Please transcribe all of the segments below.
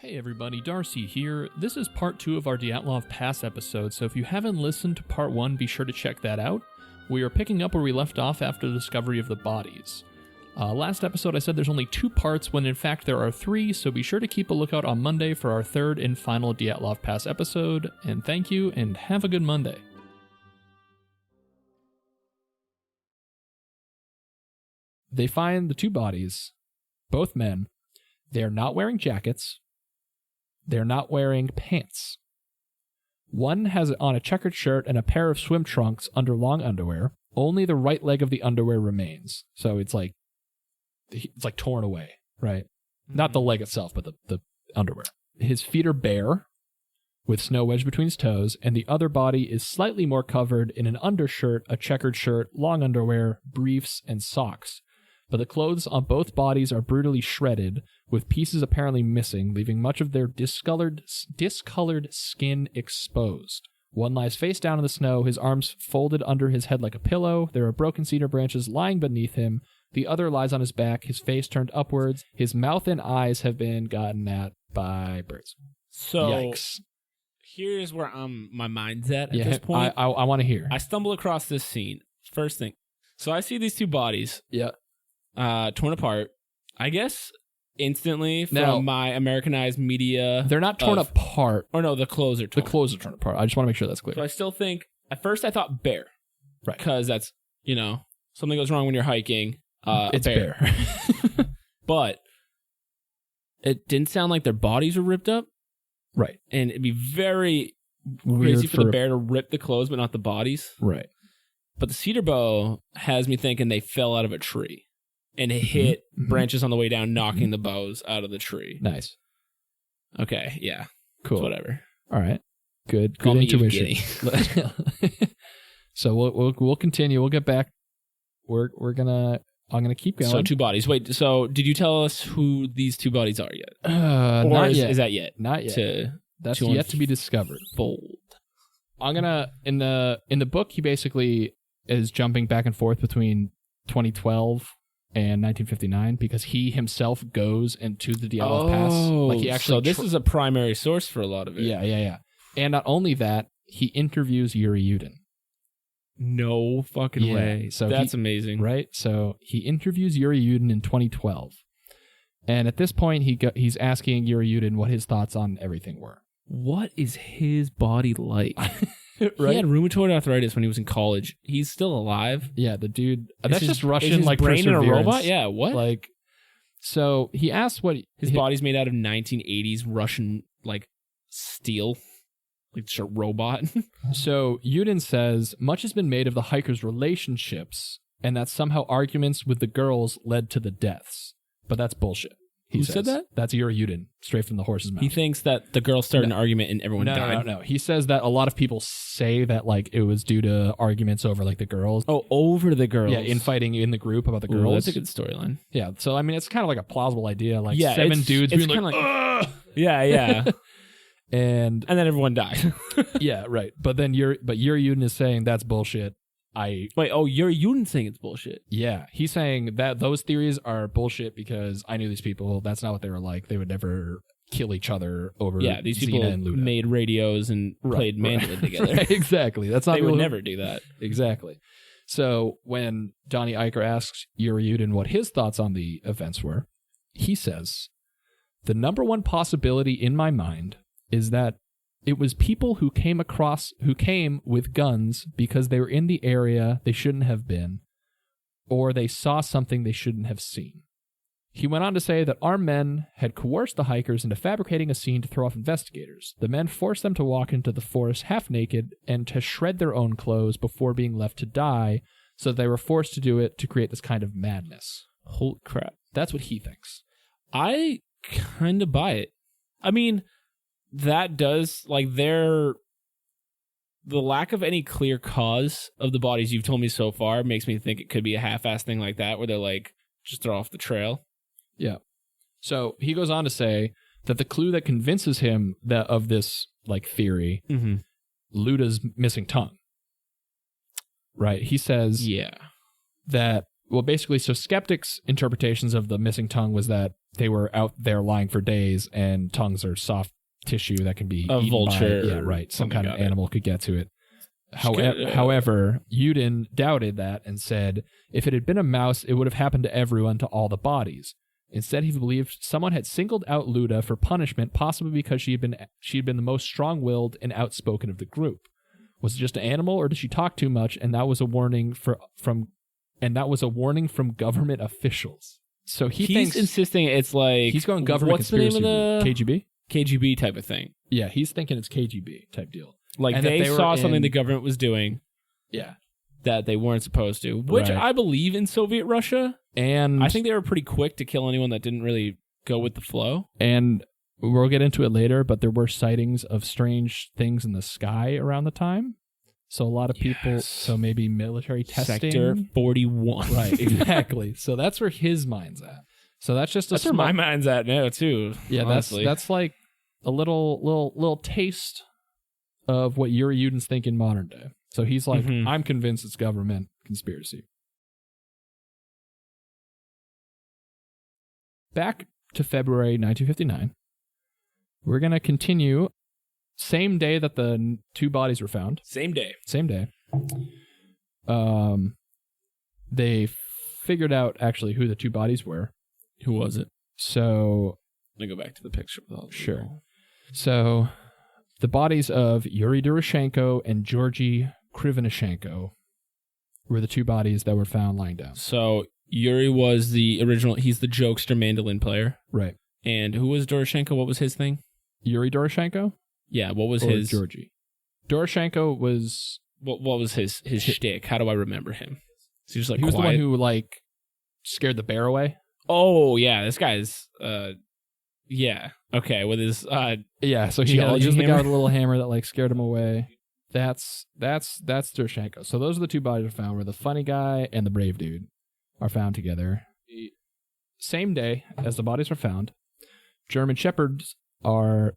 Hey everybody, Darcy here. This is part 2 of our Dyatlov Pass episode, so if you haven't listened to part 1, be sure to check that out. We are picking up where we left off after the discovery of the bodies. Last episode I said there's only 2 parts when in fact there are 3, so be sure to keep a lookout on Monday for our 3rd and final Dyatlov Pass episode, and thank you, and have a good Monday. They find the 2 bodies, both men. They're not wearing jackets. They're not wearing pants. One has on a checkered shirt and a pair of swim trunks under long underwear. Only the right leg of the underwear remains. So it's like torn away, right? Mm-hmm. Not the leg itself, but the underwear. His feet are bare, with snow wedged between his toes, and the other body is slightly more covered in an undershirt, a checkered shirt, long underwear, briefs, and socks. But the clothes on both bodies are brutally shredded, with pieces apparently missing, leaving much of their discolored skin exposed. One lies face down in the snow, his arms folded under his head like a pillow. There are broken cedar branches lying beneath him. The other lies on his back, his face turned upwards. His mouth and eyes have been gotten at by birds. So, yikes. Here's where my mind's at this point. I want to hear. I stumble across this scene. First thing. So I see these 2 bodies. Yeah. Torn apart, I guess, instantly from my Americanized media. They're not torn apart. Or no, the clothes are torn. The clothes are torn apart. I just want to make sure that's clear. So I still think, at first I thought bear. Right. Because that's, something goes wrong when you're hiking. It's bear. But it didn't sound like their bodies were ripped up. Right. And it'd be very weird crazy for the bear to rip the clothes, but not the bodies. Right. But the cedar bow has me thinking they fell out of a tree. And it hit branches on the way down, knocking the bows out of the tree. Nice. Okay, yeah. Cool. Whatever. All right. Good Call intuition. So we'll continue. We'll get back. I'm gonna keep going. So 2 bodies. Wait. So did you tell us who these 2 bodies are yet? Or not yet. Is that yet? Not yet. That's yet to be discovered. Fold. I'm gonna in the book he basically is jumping back and forth between 2012 and 1959 because he himself goes into the Dyatlov Pass. Like he actually. So this is a primary source for a lot of it. Yeah. And not only that, he interviews Yuri Yudin. No fucking way. So that's amazing, right? So he interviews Yuri Yudin in 2012, and at this point he's asking Yuri Yudin what his thoughts on everything were. What is his body like? Right? He had rheumatoid arthritis when he was in college. He's still alive. Yeah, the dude. That's just Russian, is his like brain in a perseverance. robot. Yeah, what? Like, so he asked what his body's made out of 1980s Russian like steel, like just a robot. So Yudin says much has been made of the hikers' relationships, and that somehow arguments with the girls led to the deaths. But that's bullshit. Who said that? That's Yuri Yudin, straight from the horse's mouth. He thinks that the girls started an argument and everyone died. No. He says that a lot of people say that like it was due to arguments over like the girls. Oh, over the girls. Yeah, infighting in the group about the girls. That's a good storyline. Yeah, so I mean, it's kind of like a plausible idea. Like 7 dudes being like, ugh! Yeah. and then everyone died. Yeah, right. But Yuri Yudin is saying that's bullshit. Yuri Yudin saying it's bullshit. Yeah, he's saying that those theories are bullshit because I knew these people. That's not what they were like. They would never kill each other over. Yeah, these Xena people and Luda. made radios and played mandolin together. Right, exactly. That's not. They would never do that. Exactly. So when Donnie Eicher asks Yuri Yudin what his thoughts on the events were, he says, "The number one possibility in my mind is that it was people who came with guns because they were in the area they shouldn't have been, or they saw something they shouldn't have seen." He went on to say that armed men had coerced the hikers into fabricating a scene to throw off investigators. The men forced them to walk into the forest half naked and to shred their own clothes before being left to die, so they were forced to do it to create this kind of madness. Holy crap. That's what he thinks. I kind of buy it. I mean, that does, like, the lack of any clear cause of the bodies you've told me so far makes me think it could be a half-assed thing like that, where they're like, just throw off the trail. Yeah. So he goes on to say that the clue that convinces him of this, like, theory, Luda's missing tongue. Right? He says that, well, basically, so skeptics' interpretations of the missing tongue was that they were out there lying for days, and tongues are soft tissue that can be A eaten vulture. by, yeah, right. Some kind of Got it. animal could get to it. However, Yudin doubted that and said, if it had been a mouse, it would have happened to everyone, to all the bodies. Instead, he believed someone had singled out Luda for punishment, possibly because she had been the most strong-willed and outspoken of the group. Was it just an animal, or did she talk too much? And that was a warning from government officials. So he's thinks insisting it's like he's going government what's the name conspiracy. of the KGB type of thing. Yeah, he's thinking it's KGB type deal. Like and they saw were something the government was doing. Yeah. That they weren't supposed to, which Right. I believe in Soviet Russia. And I think they were pretty quick to kill anyone that didn't really go with the flow. And we'll get into it later, but there were sightings of strange things in the sky around the time. So a lot of people, so maybe military testing. Sector 41. Right, exactly. So that's where his mind's at. So that's just That's where my mind's at now, too. Yeah, honestly. that's like a little taste of what Yuri Yudin's thinking modern day. So he's like, I'm convinced it's government conspiracy. Back to February 1959, we're going to continue. Same day that the two bodies were found. Same day. They figured out actually who the two bodies were. Who was it? So Let me go back to the picture. Sure. So the bodies of Yuri Doroshenko and Georgy Krivonishenko were the two bodies that were found lying down. So Yuri was the original. He's the jokester mandolin player. Right. And who was Doroshenko? What was his thing? Yuri Doroshenko? Yeah. What was Or his? Georgy. Doroshenko was... What was his shtick? How do I remember him? So he was like he was quiet. the one who like scared the bear away. Oh yeah, this guy's. Yeah. Okay. With his. Yeah. So he Geology just the guy hammer? with a little hammer that like scared him away. That's Doroshenko. So those are the two bodies are found, where the funny guy and the brave dude are found together. Same day as the bodies were found, German shepherds are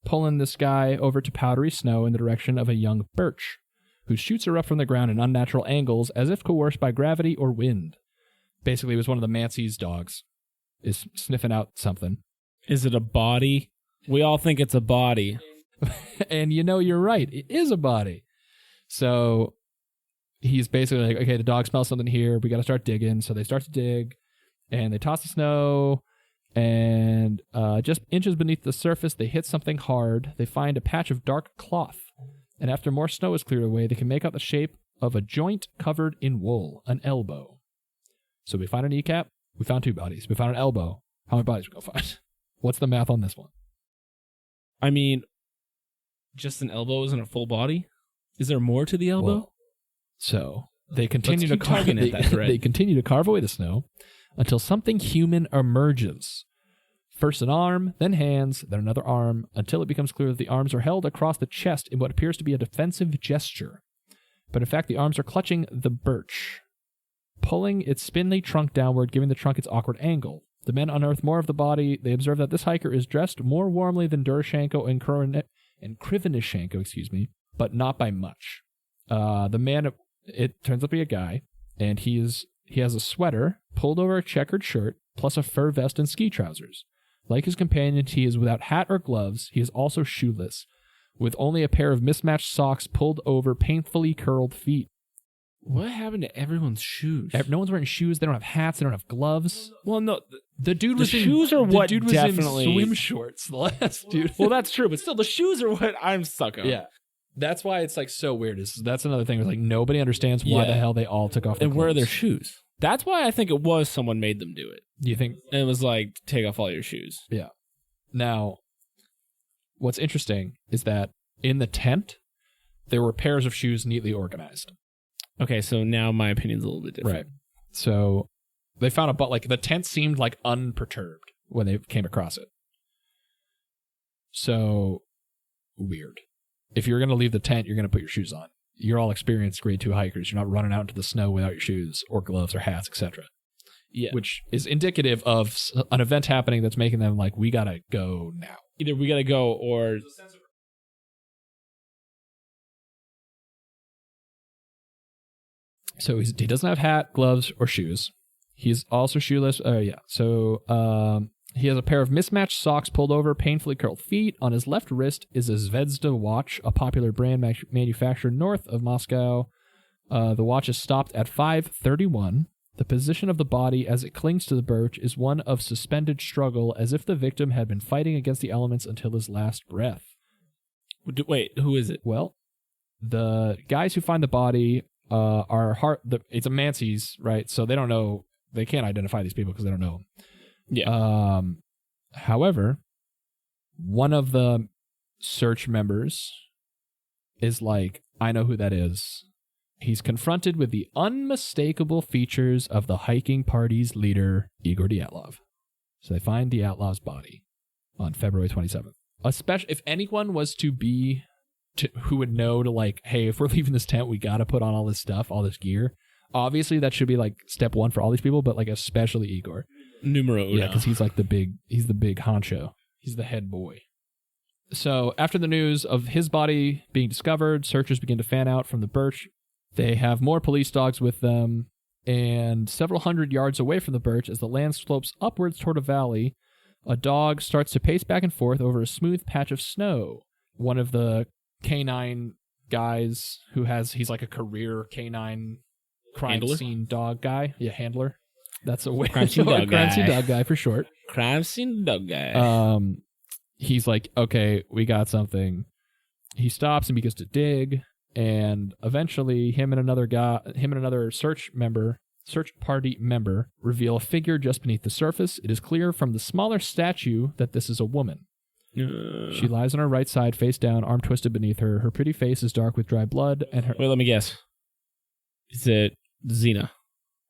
pulling this guy over to powdery snow in the direction of a young birch, who shoots her up from the ground in unnatural angles as if coerced by gravity or wind. Basically, it was one of the Mancy's dogs is sniffing out something. Is it a body? We all think it's a body. And you're right. It is a body. So he's basically like, okay, the dog smells something here. We got to start digging. So they start to dig, and they toss the snow, and just inches beneath the surface, they hit something hard. They find a patch of dark cloth. And after more snow is cleared away, they can make out the shape of a joint covered in wool, an elbow. So we found a kneecap. We found two bodies. We found an elbow. How many bodies we go find? What's the math on this one? I mean, just an elbow isn't a full body. Is there more to the elbow? Well, so they continue Let's to keep carve. tugging at that thread. They continue to carve away the snow until something human emerges. First an arm, then hands, then another arm, until it becomes clear that the arms are held across the chest in what appears to be a defensive gesture. But in fact, the arms are clutching the birch, pulling its spindly trunk downward, giving the trunk its awkward angle. The men unearth more of the body. They observe that this hiker is dressed more warmly than Doroshenko and Krivonishenko, but not by much. The man, it turns out to be a guy, and he has a sweater pulled over a checkered shirt, plus a fur vest and ski trousers. Like his companions, he is without hat or gloves. He is also shoeless, with only a pair of mismatched socks pulled over painfully curled feet. What happened to everyone's shoes? No one's wearing shoes. They don't have hats. They don't have gloves. Well, no. The dude The was shoes are the what dude was definitely- in swim shorts. The last dude. Well, that's true, but still, the shoes are what I'm stuck on. Yeah. That's why it's like so weird. That's another thing. It's like nobody understands why Yeah. the hell they all took off their And where are their clothes. shoes? That's why I think it was someone made them do it. Do you think? And it was like, take off all your shoes. Yeah. Now, what's interesting is that in the tent, there were pairs of shoes neatly organized. Okay, so now my opinion's a little bit different. Right. So they found the tent seemed like unperturbed when they came across it. So weird. If you're going to leave the tent, you're going to put your shoes on. You're all experienced grade 2 hikers. You're not running out into the snow without your shoes or gloves or hats, etc. Yeah. Which is indicative of an event happening that's making them like, we got to go now. Either we gotta go or... So he doesn't have hat, gloves, or shoes. He's also shoeless. So he has a pair of mismatched socks pulled over painfully curled feet. On his left wrist is a Zvezda watch, a popular brand manufactured north of Moscow. The watch is stopped at 5:31. The position of the body as it clings to the birch is one of suspended struggle, as if the victim had been fighting against the elements until his last breath. Wait, who is it? Well, the guys who find the body it's a Mancy's, right? So they don't know, they can't identify these people because they don't know. Yeah. However, one of the search members is like, I know who that is. He's confronted with the unmistakable features of the hiking party's leader, Igor Dyatlov. So they find Dyatlov's body on February 27th. Especially if anyone was who would know to like, hey, if we're leaving this tent, we got to put on all this stuff, all this gear. Obviously, that should be like step one for all these people, but like especially Igor. Numero uno. Yeah, because he's like the big honcho. He's the head boy. So after the news of his body being discovered, searchers begin to fan out from the birch. They have more police dogs with them, and several hundred yards away from the birch, as the land slopes upwards toward a valley, a dog starts to pace back and forth over a smooth patch of snow. One of the canine guys he's like a career canine crime scene dog guy. Yeah, handler. That's a way. Crime scene dog guy for short. Crime scene dog guy. He's like, okay, we got something. He stops and begins to dig, and eventually him and another search party member reveal a figure just beneath the surface. It is clear from the smaller statue that this is a woman. She lies on her right side, face down, arm twisted beneath her. Her pretty face is dark with dry blood, and her... Wait, let me guess. Is it Xena?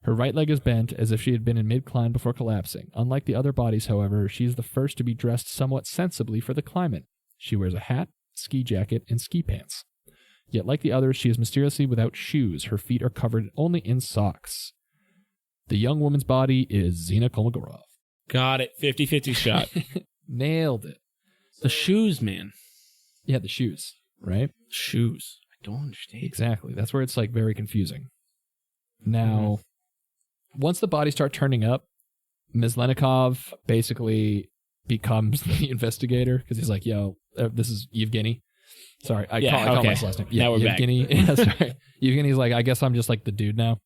Her right leg is bent, as if she had been in mid-climb before collapsing. Unlike the other bodies, however, she is the first to be dressed somewhat sensibly for the climate. She wears a hat, ski jacket, and ski pants. Yet, like the others, she is mysteriously without shoes. Her feet are covered only in socks. The young woman's body is Xena Kolmogorov. Got it. 50-50 shot. Nailed it. The shoes, man. Yeah, the shoes, right? Shoes. I don't understand. Exactly. That's where it's like very confusing. Now, once the bodies start turning up, Myslenikov basically becomes the investigator because he's like, yo, this is Yevgeny. Sorry, I call my last name. Yeah, now we're Yevgeny. back. Yeah, sorry. Yevgeny's like, I guess I'm just like the dude now.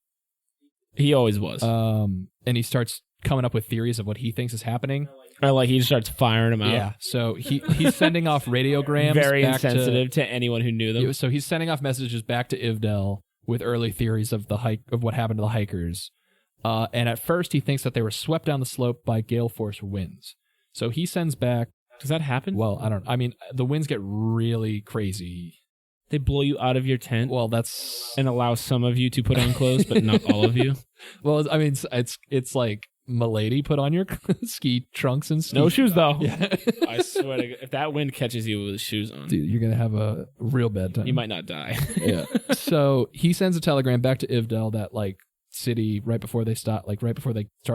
He always was. And he starts coming up with theories of what he thinks is happening. Or like he just starts firing them out. Yeah, so he's sending off radiograms. Very insensitive to anyone who knew them. So he's sending off messages back to Ivdel with early theories of of what happened to the hikers. And at first he thinks that they were swept down the slope by gale force winds. So he sends back... Does that happen? Well, I mean, the winds get really crazy. They blow you out of your tent? Well, that's... And allow some of you to put on clothes, but not all of you? Well, I mean, it's like... Milady, put on your ski trunks and no shoes though. Yeah. I swear to God, if that wind catches you with shoes on, dude, you're gonna have a real bad time. You might not die. Yeah. So he sends a telegram back to Ivdel, that like city right before they start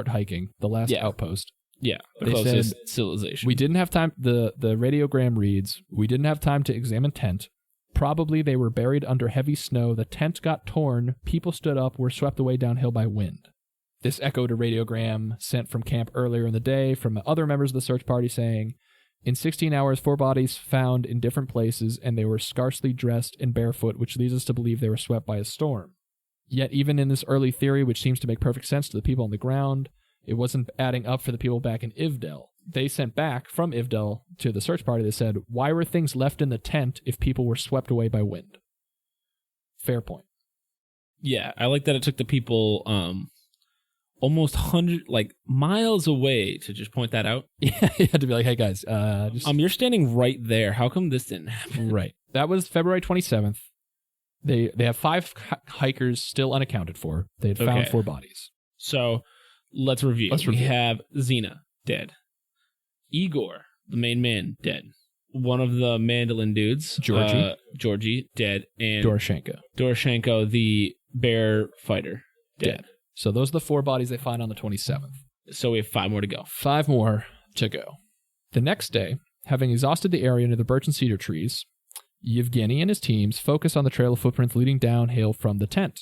hiking, the last outpost. Yeah, the they closest said, civilization. We didn't have time. The radiogram reads, we didn't have time to examine tent. Probably they were buried under heavy snow. The tent got torn. People stood up. Were swept away downhill by wind. This echoed a radiogram sent from camp earlier in the day from other members of the search party saying, in 16 hours, 4 bodies found in different places, and they were scarcely dressed and barefoot, which leads us to believe they were swept by a storm. Yet even in this early theory, which seems to make perfect sense to the people on the ground, it wasn't adding up for the people back in Ivdel. They sent back from Ivdel to the search party that said, why were things left in the tent if people were swept away by wind? Fair point. Yeah, I like that it took the people... almost 100 miles away to just point that out. Yeah, you had to be like, hey guys, you're standing right there. How come this didn't happen? Right. That was February 27th. They have 5 hikers still unaccounted for. They had found 4 bodies. So let's review. We have Xena dead. Igor, the main man, dead. One of the mandolin dudes, Georgie, dead, and Doroshenko, the bear fighter, dead. So those are the 4 bodies they find on the 27th. So we have 5 more to go. 5 more to go. The next day, having exhausted the area near the birch and cedar trees, Yevgeny and his teams focus on the trail of footprints leading downhill from the tent.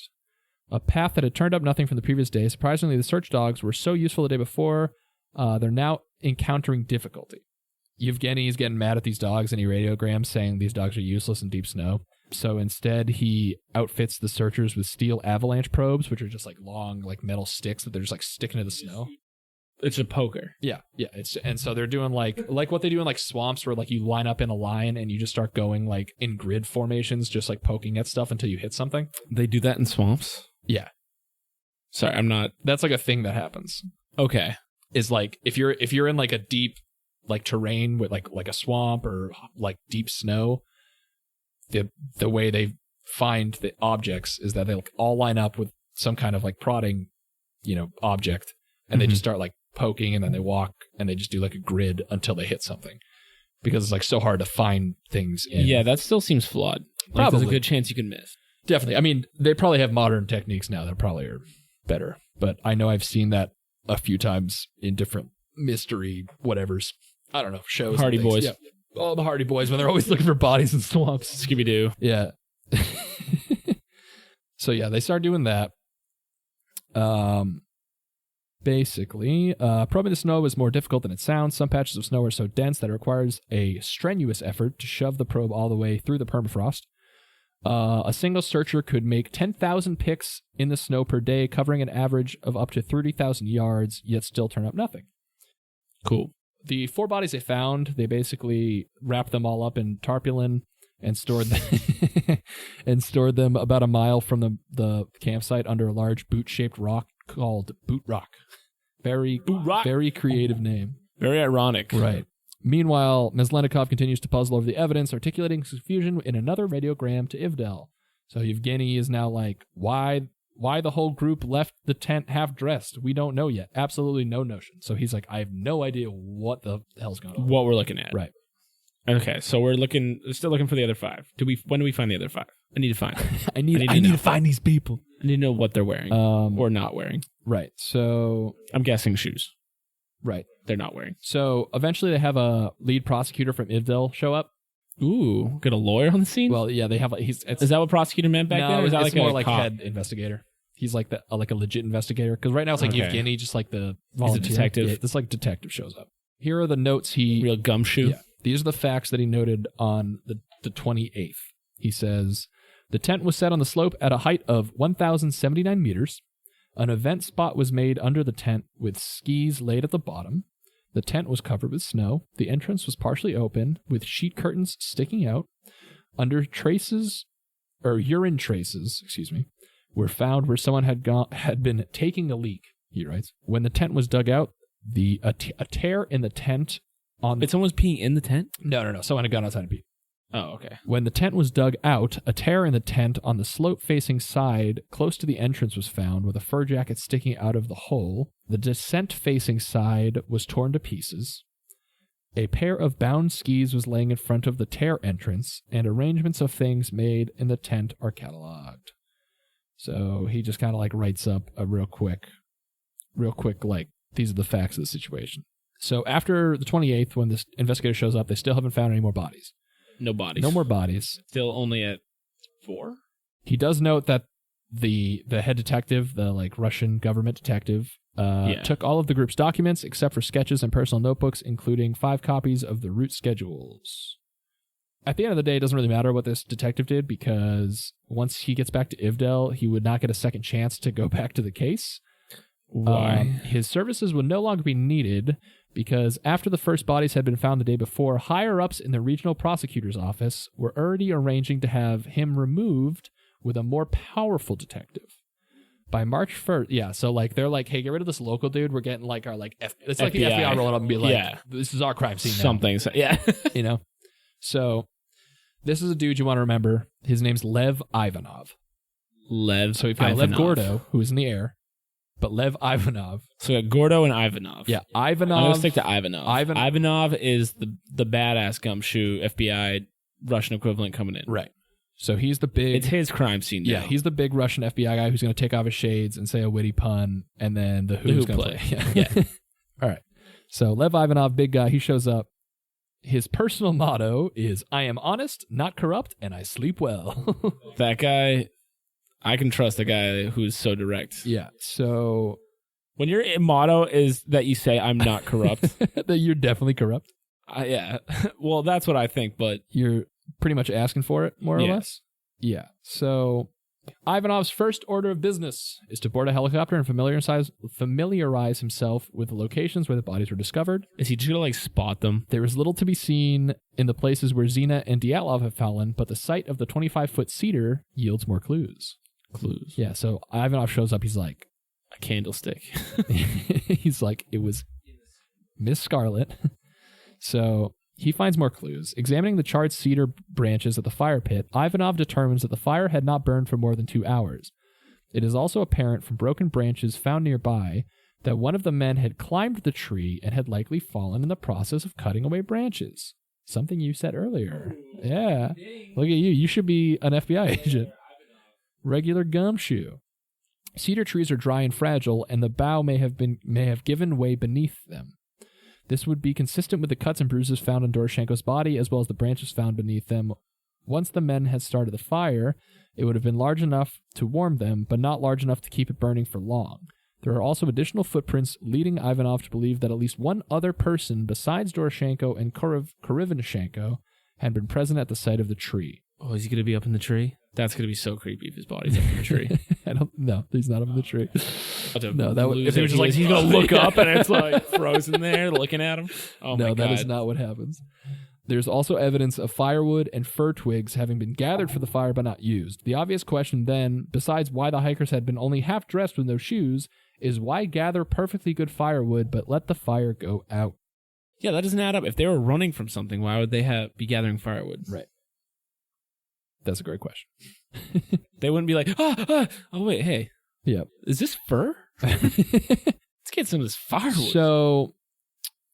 A path that had turned up nothing from the previous day. Surprisingly, the search dogs were so useful the day before. They're now encountering difficulty. Yevgeny is getting mad at these dogs, and he radiograms saying these dogs are useless in deep snow. So instead, he outfits the searchers with steel avalanche probes, which are just like long, like metal sticks that they're just like sticking to the snow. It's a poker. Yeah. And so they're doing like what they do in like swamps, where like you line up in a line and you just start going like in grid formations, just like poking at stuff until you hit something. They do that in swamps? Yeah. Sorry, I'm not. That's like a thing that happens. Okay. Is like if you're in like a deep like terrain with like a swamp or like deep snow, the way they find the objects is that they like all line up with some kind of like prodding, object, and they just start like poking, and then they walk and they just do like a grid until they hit something, because it's like so hard to find things in. Yeah, that still seems flawed. Like, Probably. There's a good chance you can miss. Definitely. I mean, they probably have modern techniques now that probably are better, but I know I've seen that a few times in different mystery whatevers. I don't know, shows. Hardy Boys. Yeah. Oh, the Hardy Boys, when they're always looking for bodies in swamps. Scooby-Doo. Yeah. So yeah, they start doing that. Basically, probing the snow is more difficult than it sounds. Some patches of snow are so dense that it requires a strenuous effort to shove the probe all the way through the permafrost. A single searcher could make 10,000 picks in the snow per day, covering an average of up to 30,000 yards, yet still turn up nothing. Cool. The 4 bodies they found, they basically wrapped them all up in tarpaulin and stored them about a mile from the campsite under a large boot-shaped rock called Boot Rock. Very creative name. Very ironic. Right. Meanwhile, Meslenikov continues to puzzle over the evidence, articulating his confusion in another radiogram to Ivdel. So Yevgeny is now like, why the whole group left the tent half-dressed? We don't know yet. Absolutely no notion. So he's like, I have no idea what the hell's going on. What we're looking at. Right. Okay, so we're still looking for the other 5. When do we find the other 5? I need to find them. I need to find these people. I need to know what they're wearing or not wearing. Right. So I'm guessing shoes. Right. They're not wearing. So eventually they have a lead prosecutor from Ivdel show up. Ooh, get a lawyer on the scene? Well, yeah, they have is that what prosecutor meant back then? Or is that it's like more a like cop? head investigator. He's like a legit investigator. Because right now it's like Yevgeny, just like the volunteer. He's a detective. Yeah, this like detective shows up. Here are the notes Real gumshoe. Yeah, these are the facts that he noted on the 28th. He says, the tent was set on the slope at a height of 1,079 meters. An event spot was made under the tent with skis laid at the bottom. The tent was covered with snow. The entrance was partially open with sheet curtains sticking out. Urine traces, were found where someone had been taking a leak, he writes. When the tent was dug out, a tear in the tent on Someone was peeing in the tent? No. Someone had gone outside and peed. Oh, okay. When the tent was dug out, a tear in the tent on the slope-facing side close to the entrance was found, with a fur jacket sticking out of the hole. The descent-facing side was torn to pieces. A pair of bound skis was laying in front of the tear entrance, and arrangements of things made in the tent are cataloged. So he just kind of like writes up a real quick, like, these are the facts of the situation. So after the 28th, when this investigator shows up, they still haven't found any more bodies. No bodies. No more bodies. Still only at 4? He does note that the head detective, the like Russian government detective, took all of the group's documents except for sketches and personal notebooks, including 5 copies of the route schedules. At the end of the day, it doesn't really matter what this detective did, because once he gets back to Ivdel, he would not get a second chance to go back to the case. Why? His services would no longer be needed, because after the first bodies had been found the day before, higher-ups in the regional prosecutor's office were already arranging to have him removed with a more powerful detective. By March 1st, so like they're like, hey, get rid of this local dude. We're getting like our like it's like FBI. the FBI rolling up and be like, this is our crime scene now. Something. Yeah. So this is a dude you want to remember. His name's Lev Ivanov. So we've got Lev Gordo, who is in the air, but Lev Ivanov. So we got Gordo and Ivanov. Yeah, Ivanov. I'm going to stick to Ivanov. Ivanov is the badass gumshoe FBI Russian equivalent coming in. Right. So he's the big... It's his crime scene now. Yeah, he's the big Russian FBI guy who's going to take off his shades and say a witty pun, and then the Who's going to play. Yeah. All right. So Lev Ivanov, big guy, he shows up. His personal motto is, I am honest, not corrupt, and I sleep well. That guy, I can trust a guy who's so direct. Yeah. So When your motto is that you say, I'm not corrupt. that you're definitely corrupt. Yeah. Well, that's what I think, but You're pretty much asking for it, more or less. Yeah. So Ivanov's first order of business is to board a helicopter and familiarize himself with the locations where the bodies were discovered. is he just going to, like, spot them? There is little to be seen in the places where Zina and Dyatlov have fallen, but the sight of the 25-foot cedar yields more clues. Yeah, so Ivanov shows up. He's like, A candlestick. he's like, it was Miss Scarlet. So he finds more clues. Examining the charred cedar branches at the fire pit, Ivanov determines that the fire had not burned for more than 2 hours. It is also apparent from broken branches found nearby that one of the men had climbed the tree and had likely fallen in the process of cutting away branches. Something you said earlier. Yeah. Look at you. You should be an FBI agent. Regular gumshoe. Cedar trees are dry and fragile, and the bough may have given way beneath them. This would be consistent with the cuts and bruises found on Doroshenko's body, as well as the branches found beneath them. Once the men had started the fire, it would have been large enough to warm them, but not large enough to keep it burning for long. There are also additional footprints leading Ivanov to believe that at least one other person besides Doroshenko and Korivenchenko had been present at the site of the tree. Oh, is he going to be up in the tree? That's going to be so creepy if his body's up in the tree. No, he's not up in the tree. No, that would, if they were just like, he's going to look up and it's like frozen there looking at him. Oh, no, my God. that is not what happens. There's also evidence of firewood and fir twigs having been gathered for the fire but not used. The obvious question then, besides why the hikers had been only half dressed with no shoes, is why gather perfectly good firewood but let the fire go out? Yeah, that doesn't add up. If they were running from something, why would they be gathering firewood? Right. That's a great question. They wouldn't be like, oh, wait, hey. Yep. Is this fur? Let's get some of this firewood. So,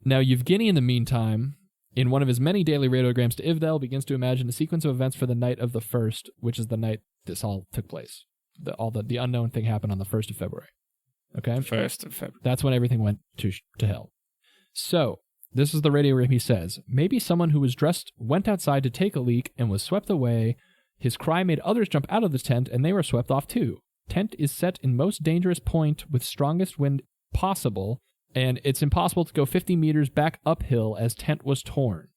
now Yevgeny, in the meantime, in one of his many daily radiograms to Ivdel, begins to imagine a sequence of events for the night of the 1st, which is the night this all took place. The unknown thing happened on the 1st of February. Okay? 1st of February. That's when everything went to hell. So, this is the radiogram. He says, maybe someone who was dressed went outside to take a leak and was swept away. His cry made others jump out of the tent, and they were swept off too. Tent is set in most dangerous point with strongest wind possible, and it's impossible to go 50 meters back uphill as tent was torn.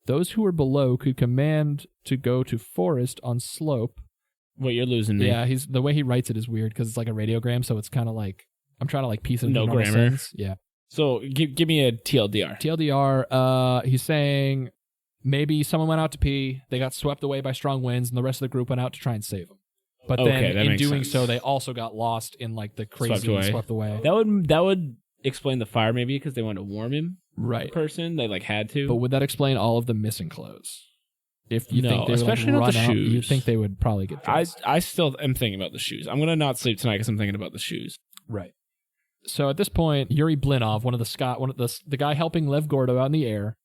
Those who were below could command to go to forest on slope. Wait, you're losing me. Yeah, the way he writes it is weird because it's like a radiogram, so it's kind of like, I'm trying to like piece it into no normal grammar. sense. Yeah. So give me a TLDR. TLDR, he's saying maybe someone went out to pee, they got swept away by strong winds, and the rest of the group went out to try and save them. But then in doing so, they also got lost in like the crazy swept away. That would explain the fire maybe because they wanted to warm him. Right. The person, they like had to. But would that explain all of the missing clothes? If you think they especially would not run the out, shoes. you'd think they would probably get dressed. I still am thinking about the shoes. I'm going to not sleep tonight because I'm thinking about the shoes. Right. So at this point, Yuri Blinov, the guy helping Lev Gordo out in the air,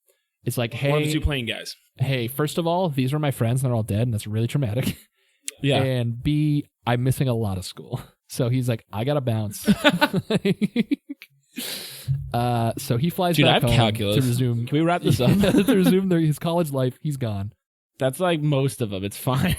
is like, hey, one of the 2 plane guys. Hey, first of all, these are my friends and they're all dead, and that's really traumatic. Yeah. And B, I'm missing a lot of school. So he's like, I gotta bounce. So he flies back home calculus. to resume. Can we wrap this up? To resume his college life. He's gone. That's like most of them. It's fine.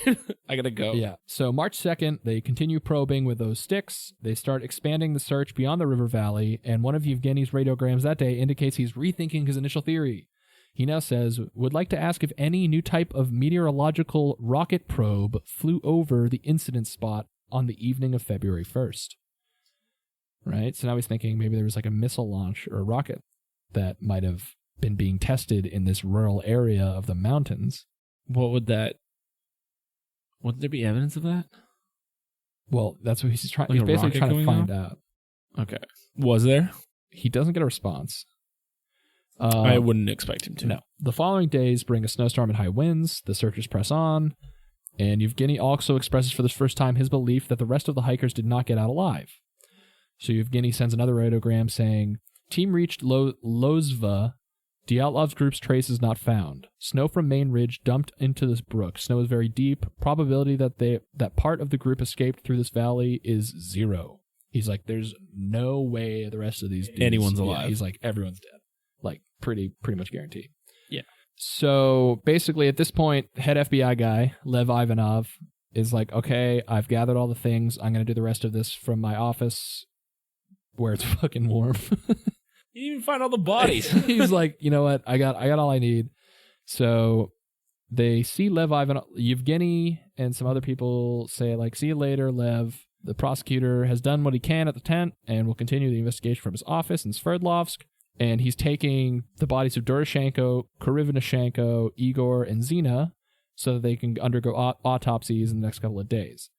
I gotta go. Yeah. So March 2nd, they continue probing with those sticks. They start expanding the search beyond the river valley, and one of Yevgeny's radiograms that day indicates he's rethinking his initial theory. He now says, would like to ask if any new type of meteorological rocket probe flew over the incident spot on the evening of February 1st. Right? So now he's thinking maybe there was like a missile launch or a rocket that might have been being tested in this rural area of the mountains. Would there be evidence of that? Well, that's what he's trying. Like he's basically trying to find off? out. Okay. Was there? He doesn't get a response. I wouldn't expect him to. No. The following days bring a snowstorm and high winds. The searchers press on. And Yevgeny also expresses for the first time his belief that the rest of the hikers did not get out alive. So Yevgeny sends another radiogram saying, team reached Lozva. Dyatlov's group's trace is not found. Snow from main ridge dumped into this brook. Snow is very deep. Probability that part of the group escaped through this valley is 0. He's like, there's no way the rest of these dudes, anyone's alive. Yeah, he's like, everyone's dead. Like, pretty much guaranteed. Yeah. So, basically, at this point, head FBI guy, Lev Ivanov, is like, okay, I've gathered all the things. I'm going to do the rest of this from my office where it's fucking warm. You didn't even find all the bodies. He's like, you know what? I got all I need. So they see Lev Ivan, Yevgeny, and some other people say, like, see you later, Lev. The prosecutor has done what he can at the tent and will continue the investigation from his office in Sverdlovsk. And he's taking the bodies of Doroshenko, Krivonishenko, Igor, and Zina so that they can undergo autopsies in the next couple of days.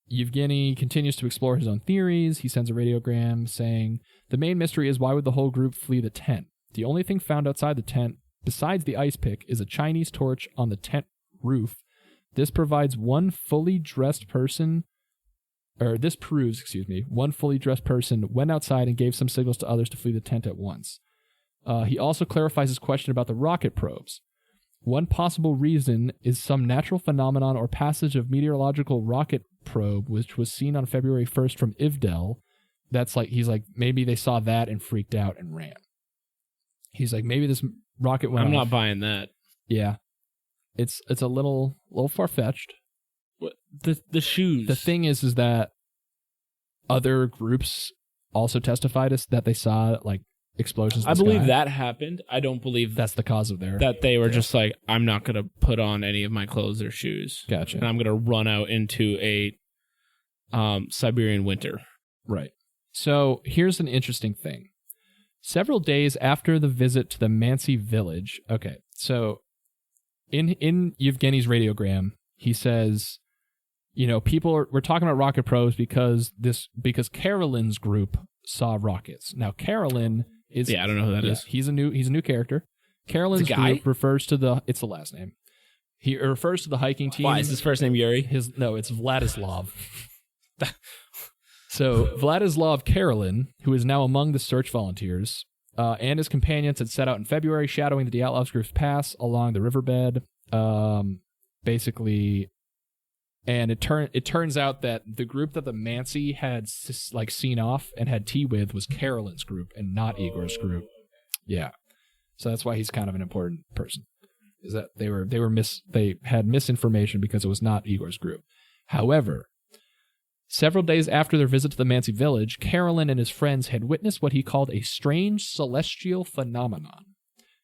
Yevgeny continues to explore his own theories. He sends a radiogram saying, the main mystery is why would the whole group flee the tent? The only thing found outside the tent, besides the ice pick, is a Chinese torch on the tent roof. This proves one fully dressed person went outside and gave some signals to others to flee the tent at once. He also clarifies his question about the rocket probes. One possible reason is some natural phenomenon or passage of meteorological rocket probe, which was seen on February 1st from Ivdel. He's like, maybe they saw that and freaked out and ran. He's like, maybe this rocket went off. I'm not buying that. Yeah. It's a little far-fetched. What the shoes? The thing is that other groups also testified that they saw, like, explosions in the I believe sky. that happened. I don't believe That's the cause of their... that they were just like, I'm not going to put on any of my clothes or shoes. Gotcha. And I'm going to run out into a Siberian winter. Right. So here's an interesting thing. Several days after the visit to the Mansi village... Okay, so in Yevgeny's radiogram, he says, you know, we're talking about rocket probes because Carolyn's group saw rockets. Now, Carolyn is... Yeah, I don't know who that is. He's a new character. Carolyn's group refers to the... It's the last name. He refers to the hiking team... Why, is his first name Yuri? No, it's Vladislav. So, Vladislav Karolin, who is now among the search volunteers, and his companions had set out in February, shadowing the Dyatlov group's pass along the riverbed. Basically... And it turns out that the group that the Mansi had seen off and had tea with was Carolyn's group and not Igor's group. Yeah, so that's why he's kind of an important person. Is that they had misinformation because it was not Igor's group. However, several days after their visit to the Mansi village, Carolyn and his friends had witnessed what he called a strange celestial phenomenon.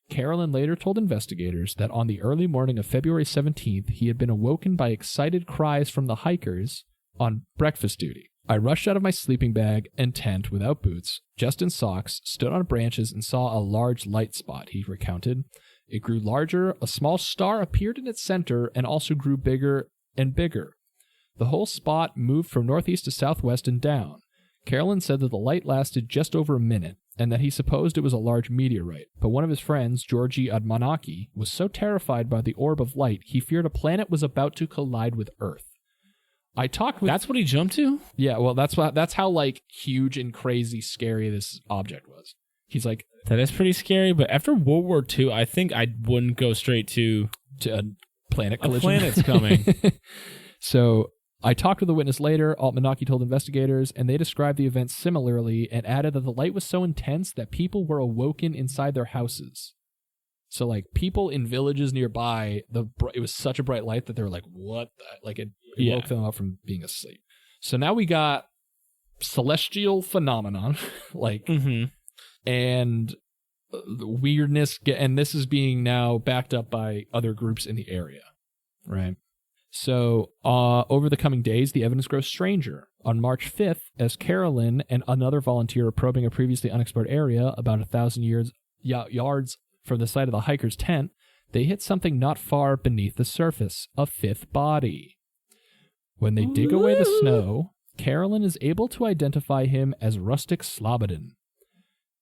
Carolyn later told investigators that on the early morning of February 17th, he had been awoken by excited cries from the hikers on breakfast duty. I rushed out of my sleeping bag and tent without boots, just in socks, stood on branches, and saw a large light spot, he recounted. It grew larger, a small star appeared in its center, and also grew bigger and bigger. The whole spot moved from northeast to southwest and down. Carolyn said that the light lasted just over a minute, and that he supposed it was a large meteorite, but one of his friends, Georgy Admanaki, was so terrified by the orb of light he feared a planet was about to collide with Earth. I talked with... That's what he jumped to? Yeah, well, that's how, like, huge and crazy scary this object was. He's like... That is pretty scary, but after World War II, I think I wouldn't go straight to a planet collision. A planet's coming. So... I talked with a witness later, Altmanaki told investigators, and they described the event similarly and added that the light was so intense that people were awoken inside their houses. So, like, people in villages nearby, it was such a bright light that they were like, what the? Like, it woke them up from being asleep. So now we got celestial phenomenon, like, and weirdness, and this is being now backed up by other groups in the area, right? So, over the coming days, the evidence grows stranger. On March 5th, as Carolyn and another volunteer are probing a previously unexplored area about 1,000 yards from the site of the hiker's tent, they hit something not far beneath the surface, a fifth body. When they dig away the snow, Carolyn is able to identify him as Rustic Slobodin.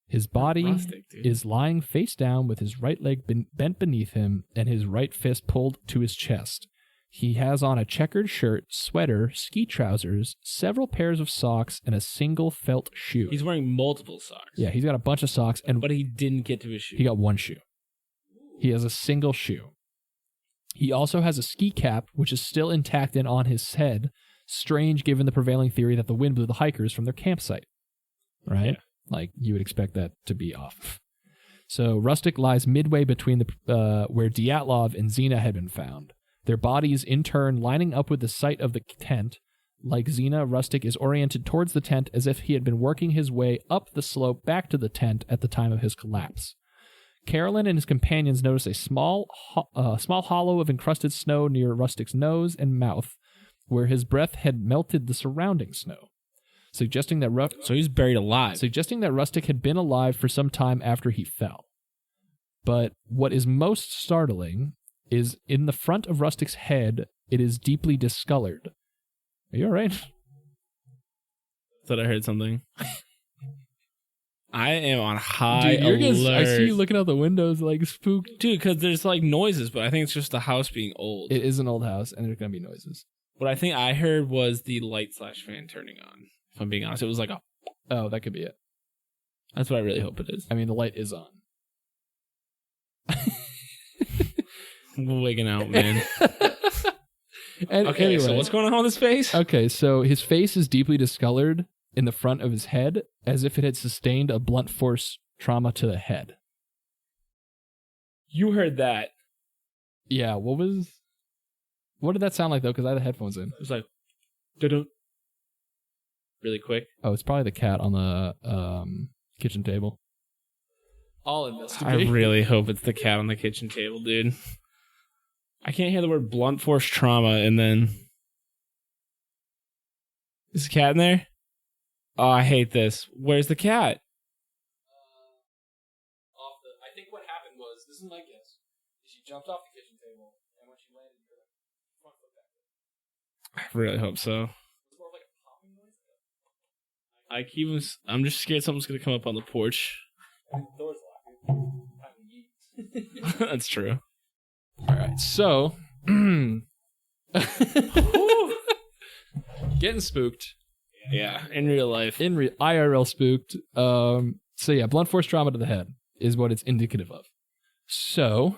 His body is lying face down with his right leg bent beneath him and his right fist pulled to his chest. He has on a checkered shirt, sweater, ski trousers, several pairs of socks, and a single felt shoe. He's wearing multiple socks. Yeah, he's got a bunch of socks. But he didn't get to his shoe. He got one shoe. He has a single shoe. He also has a ski cap, which is still intact and on his head. Strange given the prevailing theory that the wind blew the hikers from their campsite. Right? Yeah. Like, you would expect that to be off. So, Rustic lies midway between where Dyatlov and Zina had been found. their bodies in turn lining up with the site of the tent. Like Xena, Rustic is oriented towards the tent as if he had been working his way up the slope back to the tent at the time of his collapse. Carolyn and his companions notice a small hollow of encrusted snow near Rustic's nose and mouth, where his breath had melted the surrounding snow, suggesting that So he's buried alive. suggesting that Rustic had been alive for some time after he fell. But what is most startling is in the front of Rustic's head, it is deeply discolored. Are you all right? Thought I heard something. I am on high Dude, alert. I see you looking out the windows like spooked. Dude, because there's like noises, but I think it's just the house being old. It is an old house, and there's going to be noises. What I think I heard was the light/fan turning on. If I'm being honest, it was like a... Oh, that could be it. That's what I really hope it is. I mean, the light is on. I'm wigging out, man. And Okay, anyway, so what's going on with his face? Okay, so his face is deeply discolored in the front of his head, as if it had sustained a blunt force trauma to the head. You heard that. Yeah, what did that sound like, though? Because I had the headphones in. It was like... dun-dun. Really quick. Oh, it's probably the cat on the kitchen table. I'll I investigate. really hope it's the cat on the kitchen table, dude. I can't hear the word blunt force trauma and then... Is the cat in there? Oh, I hate this. Where's the cat? I think what happened was, this is my guess, she jumped off the kitchen table, and when she landed, her front foot back. I really hope so. It's more like a popping noise. I'm just scared something's going to come up on the porch. The door's locked. That's true. All right, so getting spooked Yeah, in real life. IRL spooked. So yeah, blunt force trauma to the head is what it's indicative of. So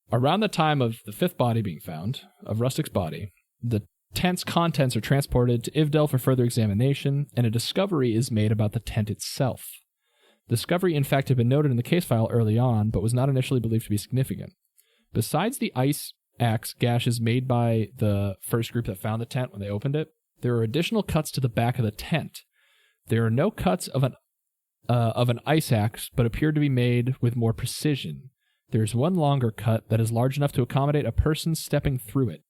around the time of the fifth body being found of Rustic's body, the tent's contents are transported to Ivdel for further examination, and a discovery is made about the tent itself. Discovery, in fact, had been noted in the case file early on, but was not initially believed to be significant. Besides the ice axe gashes made by the first group that found the tent when they opened it, there are additional cuts to the back of the tent. There are no cuts of an ice axe, but appear to be made with more precision. There is one longer cut that is large enough to accommodate a person stepping through it.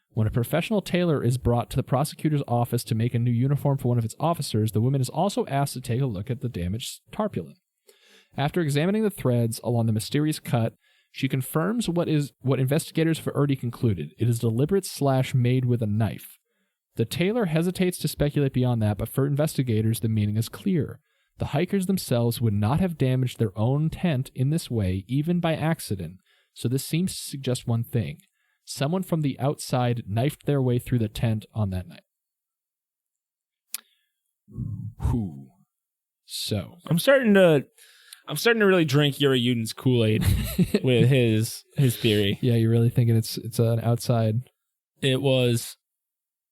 When a professional tailor is brought to the prosecutor's office to make a new uniform for one of its officers, the woman is also asked to take a look at the damaged tarpaulin. After examining the threads along the mysterious cut, she confirms what investigators have already concluded. It is deliberate / made with a knife. The tailor hesitates to speculate beyond that, but for investigators, the meaning is clear. The hikers themselves would not have damaged their own tent in this way, even by accident, so this seems to suggest one thing. Someone from the outside knifed their way through the tent on that night. Whew. So I'm starting to really drink Yuri Yuden's Kool-Aid with his theory. yeah, you're really thinking it's an outside. It was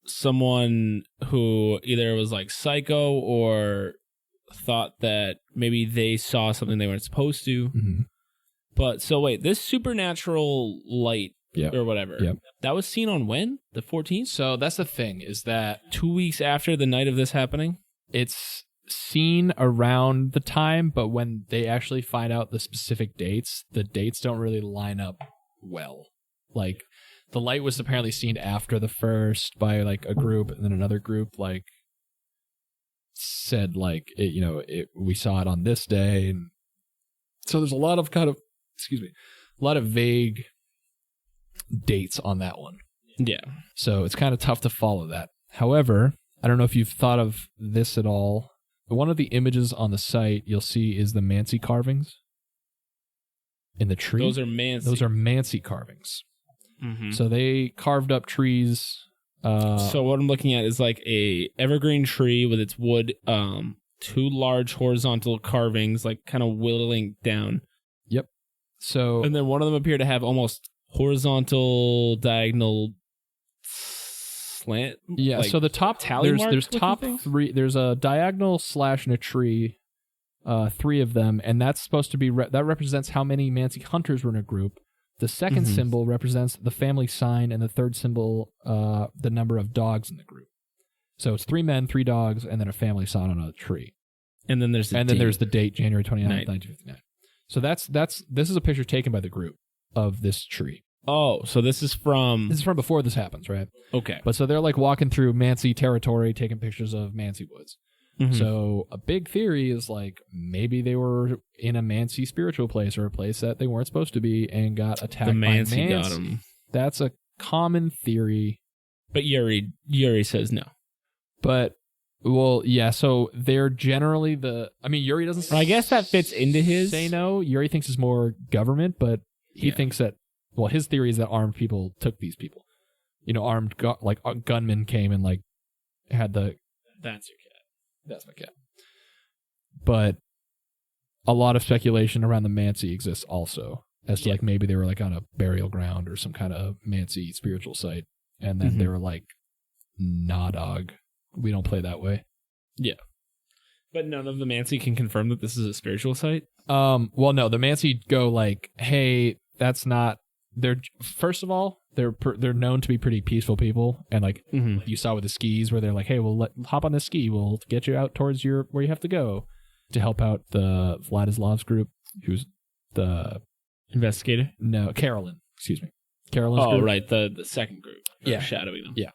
someone who either was like psycho or thought that maybe they saw something they weren't supposed to. Mm-hmm. But so wait, this supernatural light or whatever, that was seen on when? The 14th? So that's the thing, is that 2 weeks after the night of this happening? it's seen around the time, but when they actually find out the specific dates, the dates don't really line up well. Like, the light was apparently seen after the first by like a group, and then another group like said like we saw it on this day, and so there's a lot of a lot of vague dates on that one. Yeah. So it's kind of tough to follow that. However, I don't know if you've thought of this at all. One of the images on the site you'll see is the Mansi carvings in the tree. Those are Mansi. Those are Mansi carvings. Mm-hmm. So they carved up trees. So what I'm looking at is like a evergreen tree with its wood, two large horizontal carvings, like kind of whittling down. Yep. So and then one of them appear to have almost horizontal, diagonal slant. Yeah. Like so the top there's top three. There's a diagonal slash in a tree. 3 of them, and that's supposed to be that represents how many Mansi hunters were in a group. The second symbol represents the family sign, and the third symbol, the number of dogs in the group. So it's 3 men, 3 dogs, and then a family sign on a tree. And then there's the date, January 29th, 1959. So this is a picture taken by the group of this tree. Oh, so this is from before this happens, right? Okay. But so they're like walking through Mansi territory, taking pictures of Mansi Woods. So a big theory is like maybe they were in a Mansi spiritual place or a place that they weren't supposed to be and got attacked by Mansi. Got them. That's a common theory. But Yuri says no. But, well, yeah, so they're generally Yuri doesn't I guess that fits into his. Say no. Yuri thinks it's more government, but he thinks that, well, his theory is that armed people took these people. Armed, gunmen came and, like, had the... That's your cat. That's my cat. But a lot of speculation around the Mansi exists also, as to, like, maybe they were, like, on a burial ground or some kind of Mansi spiritual site, and then they were like, nah, dog. We don't play that way. Yeah. But none of the Mansi can confirm that this is a spiritual site? Well, no, the Mansi go like, hey, that's not... First of all, they're known to be pretty peaceful people, and like you saw with the skis where they're like, hey, well, hop on this ski, we'll get you out towards where you have to go to help out the Vladislav's group, who's the... Investigator? No, Carolyn. Excuse me. Carolyn's group. Oh, right, the second group. Yeah. Shadowing them. Yeah.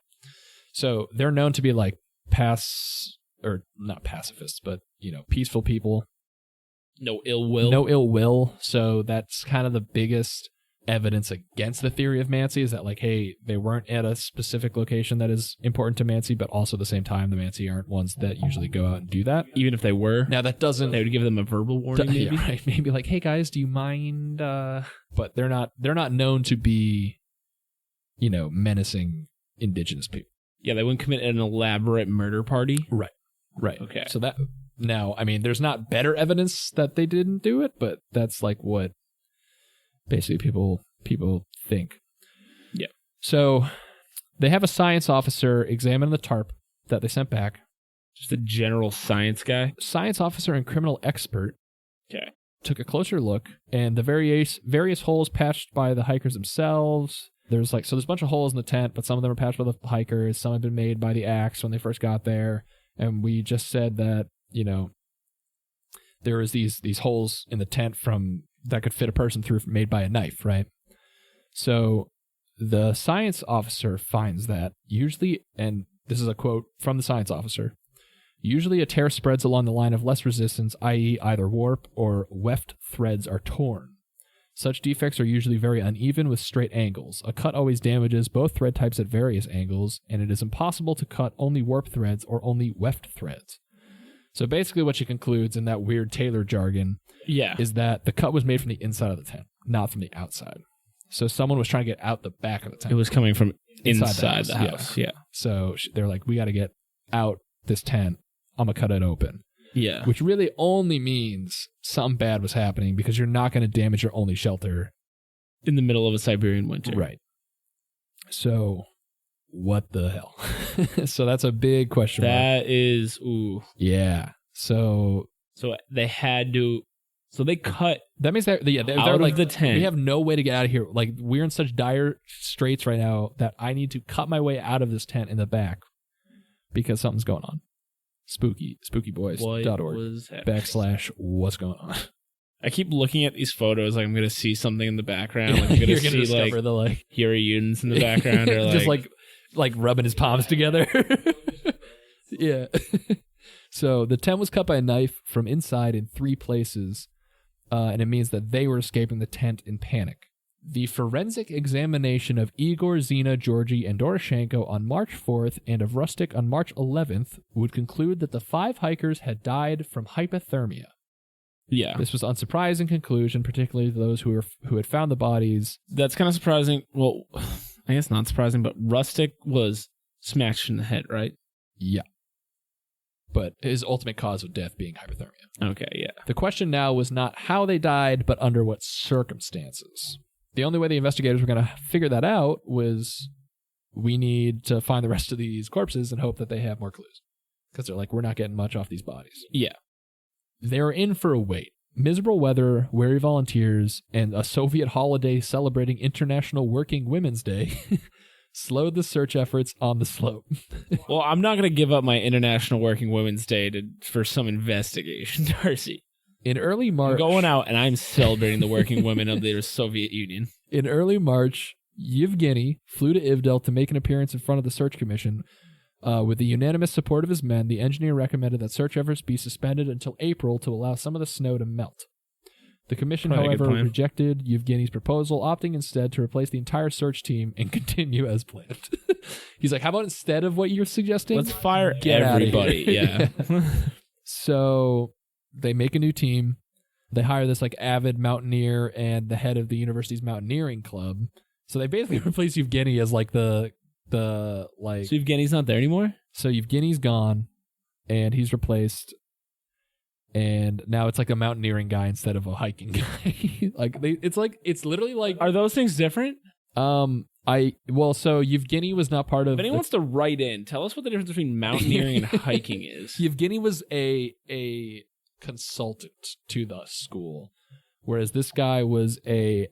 So they're known to be like not pacifists, but peaceful people. No ill will. So that's kind of the biggest evidence against the theory of Mansi, is that like, hey, they weren't at a specific location that is important to Mansi, but also at the same time, the Mansi aren't ones that usually go out and do that. Even if they were. Now that doesn't... They would give them a verbal warning, maybe? Yeah, right. Maybe like, hey guys, do you mind... But they're not known to be, menacing indigenous people. Yeah, they wouldn't commit an elaborate murder party. Right. Okay. So that... Now, there's not better evidence that they didn't do it, but that's like what basically people think. Yeah. So they have a science officer examine the tarp that they sent back. Just a general science guy? Science officer and criminal expert. Okay. Took a closer look, and the various holes patched by the hikers themselves. There's a bunch of holes in the tent, but some of them are patched by the hikers. Some have been made by the axe when they first got there. And we just said that, there was these holes in the tent that could fit a person through, made by a knife, right? So the science officer finds that usually, and this is a quote from the science officer, usually a tear spreads along the line of less resistance, i.e. either warp or weft threads are torn. Such defects are usually very uneven with straight angles. A cut always damages both thread types at various angles, and it is impossible to cut only warp threads or only weft threads. So basically what she concludes in that weird tailor jargon is that the cut was made from the inside of the tent, not from the outside. So someone was trying to get out the back of the tent. It was coming from inside the house. Yeah. So they're like, we got to get out this tent. I'm going to cut it open. Yeah. Which really only means something bad was happening, because you're not going to damage your only shelter in the middle of a Siberian winter. Right. So what the hell? So that's a big question mark. That is, ooh. Yeah. So they had to... So they cut. That means they're out like, of the tent. We have no way to get out of here. Like, we're in such dire straits right now that I need to cut my way out of this tent in the back because something's going on. spookyboys.org/ what's going on. I keep looking at these photos like I'm going to see something in the background. Like I'm going to see like the Yuri Yudins in the background, or just like rubbing his palms together. Yeah. So the tent was cut by a knife from inside in 3 places. And it means that they were escaping the tent in panic. The forensic examination of Igor, Zina, Georgi, and Doroshenko on March 4th and of Rustic on March 11th would conclude that the 5 hikers had died from hypothermia. Yeah. This was unsurprising conclusion, particularly those who had found the bodies. That's kind of surprising. Well, I guess not surprising, but Rustic was smashed in the head, right? Yeah. But his ultimate cause of death being hypothermia. Okay, yeah. The question now was not how they died, but under what circumstances. The only way the investigators were going to figure that out was, we need to find the rest of these corpses and hope that they have more clues. Because they're like, we're not getting much off these bodies. Yeah. They were in for a wait. miserable weather, weary volunteers, and a Soviet holiday celebrating International Working Women's Day slowed the search efforts on the slope. Well, I'm not going to give up my International Working Women's Day for some investigation, Darcy. In early March... I'm going out and I'm celebrating the working women of the Soviet Union. In early March, Yevgeny flew to Ivdel to make an appearance in front of the search commission. With the unanimous support of his men, the engineer recommended that search efforts be suspended until April to allow some of the snow to melt. The commission, however, rejected Yevgeny's proposal, opting instead to replace the entire search team and continue as planned. He's like, how about instead of what you're suggesting? Let's fire everybody. Yeah. So they make a new team. They hire this like avid mountaineer and the head of the university's mountaineering club. So they basically replace Yevgeny as like the like. So Yevgeny's not there anymore? So Yevgeny's gone and he's replaced. And now it's like a mountaineering guy instead of a hiking guy. It's literally like. Are those things different? So Yevgeny was not part of. If anyone wants to write in, tell us what the difference between mountaineering and hiking is. Yevgeny was a consultant to the school, whereas this guy was a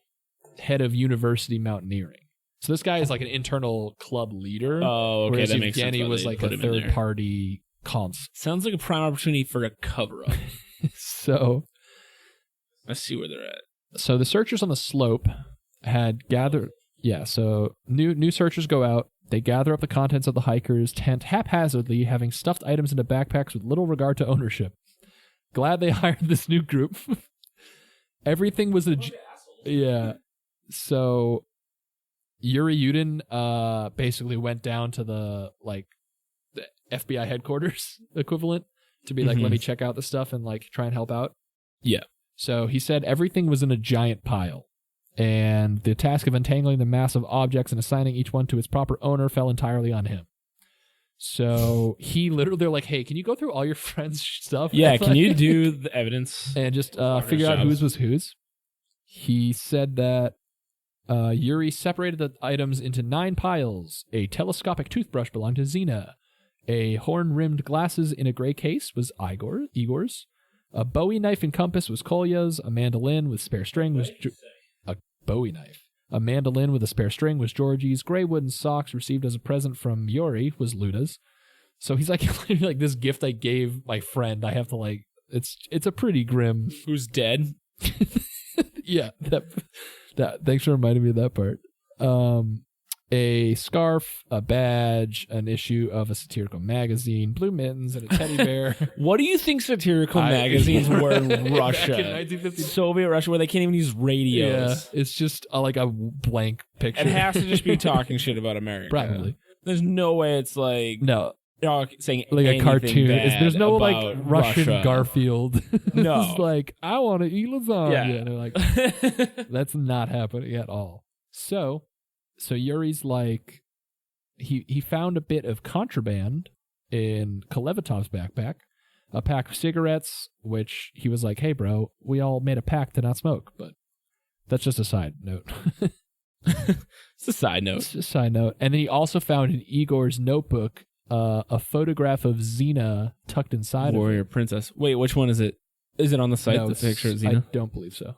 head of university mountaineering. So this guy is like an internal club leader. Oh, okay, whereas that makes sense. Yevgeny was like a third party cons. Sounds like a prime opportunity for a cover up. So let's see where they're at. So the searchers on the slope had gathered. Yeah, so new searchers go out. They gather up the contents of the hikers' tent haphazardly, having stuffed items into backpacks with little regard to ownership. Glad they hired this new group. Everything was yeah. So Yuri Yudin basically went down to the FBI headquarters equivalent to be like, let me check out the stuff and like try and help out. Yeah. So he said everything was in a giant pile. And the task of untangling the massive objects and assigning each one to its proper owner fell entirely on him. So they're like, hey, can you go through all your friends' stuff? Yeah, can you do the evidence? And just figure out whose was whose? He said that Yuri separated the items into 9 piles. A telescopic toothbrush belonged to Zena. A horn-rimmed glasses in a gray case was Igor's. A Bowie knife and compass was Kolya's. A mandolin with spare string was... Bowie knife. A mandolin with a spare string was Georgie's. Gray wooden socks received as a present from Yuri was Luda's. So he's like, this gift I gave my friend, I have to like, it's a pretty grim. Who's dead? Yeah. That thanks for reminding me of that part. A scarf, a badge, an issue of a satirical magazine, blue mittens, and a teddy bear. What do you think satirical magazines were in Russia? Back in 1950. Soviet Russia, where they can't even use radios. Yeah, it's just like a blank picture. It has to just be talking shit about America. Probably. There's no way it's like... No. Saying like a cartoon. There's no like Russian Russia. Garfield. No. It's like, I want to eat lasagna. Yeah. And they're like, that's not happening at all. So Yuri's like, he found a bit of contraband in Kolevatov's backpack, a pack of cigarettes, which he was like, hey, bro, we all made a pact to not smoke. But that's just a side note. It's a side note. It's just a side note. And then he also found in Igor's notebook a photograph of Xena tucked inside Warrior of it. Princess. Wait, which one is it? Is it on the site, No, the picture of Xena? I don't believe so.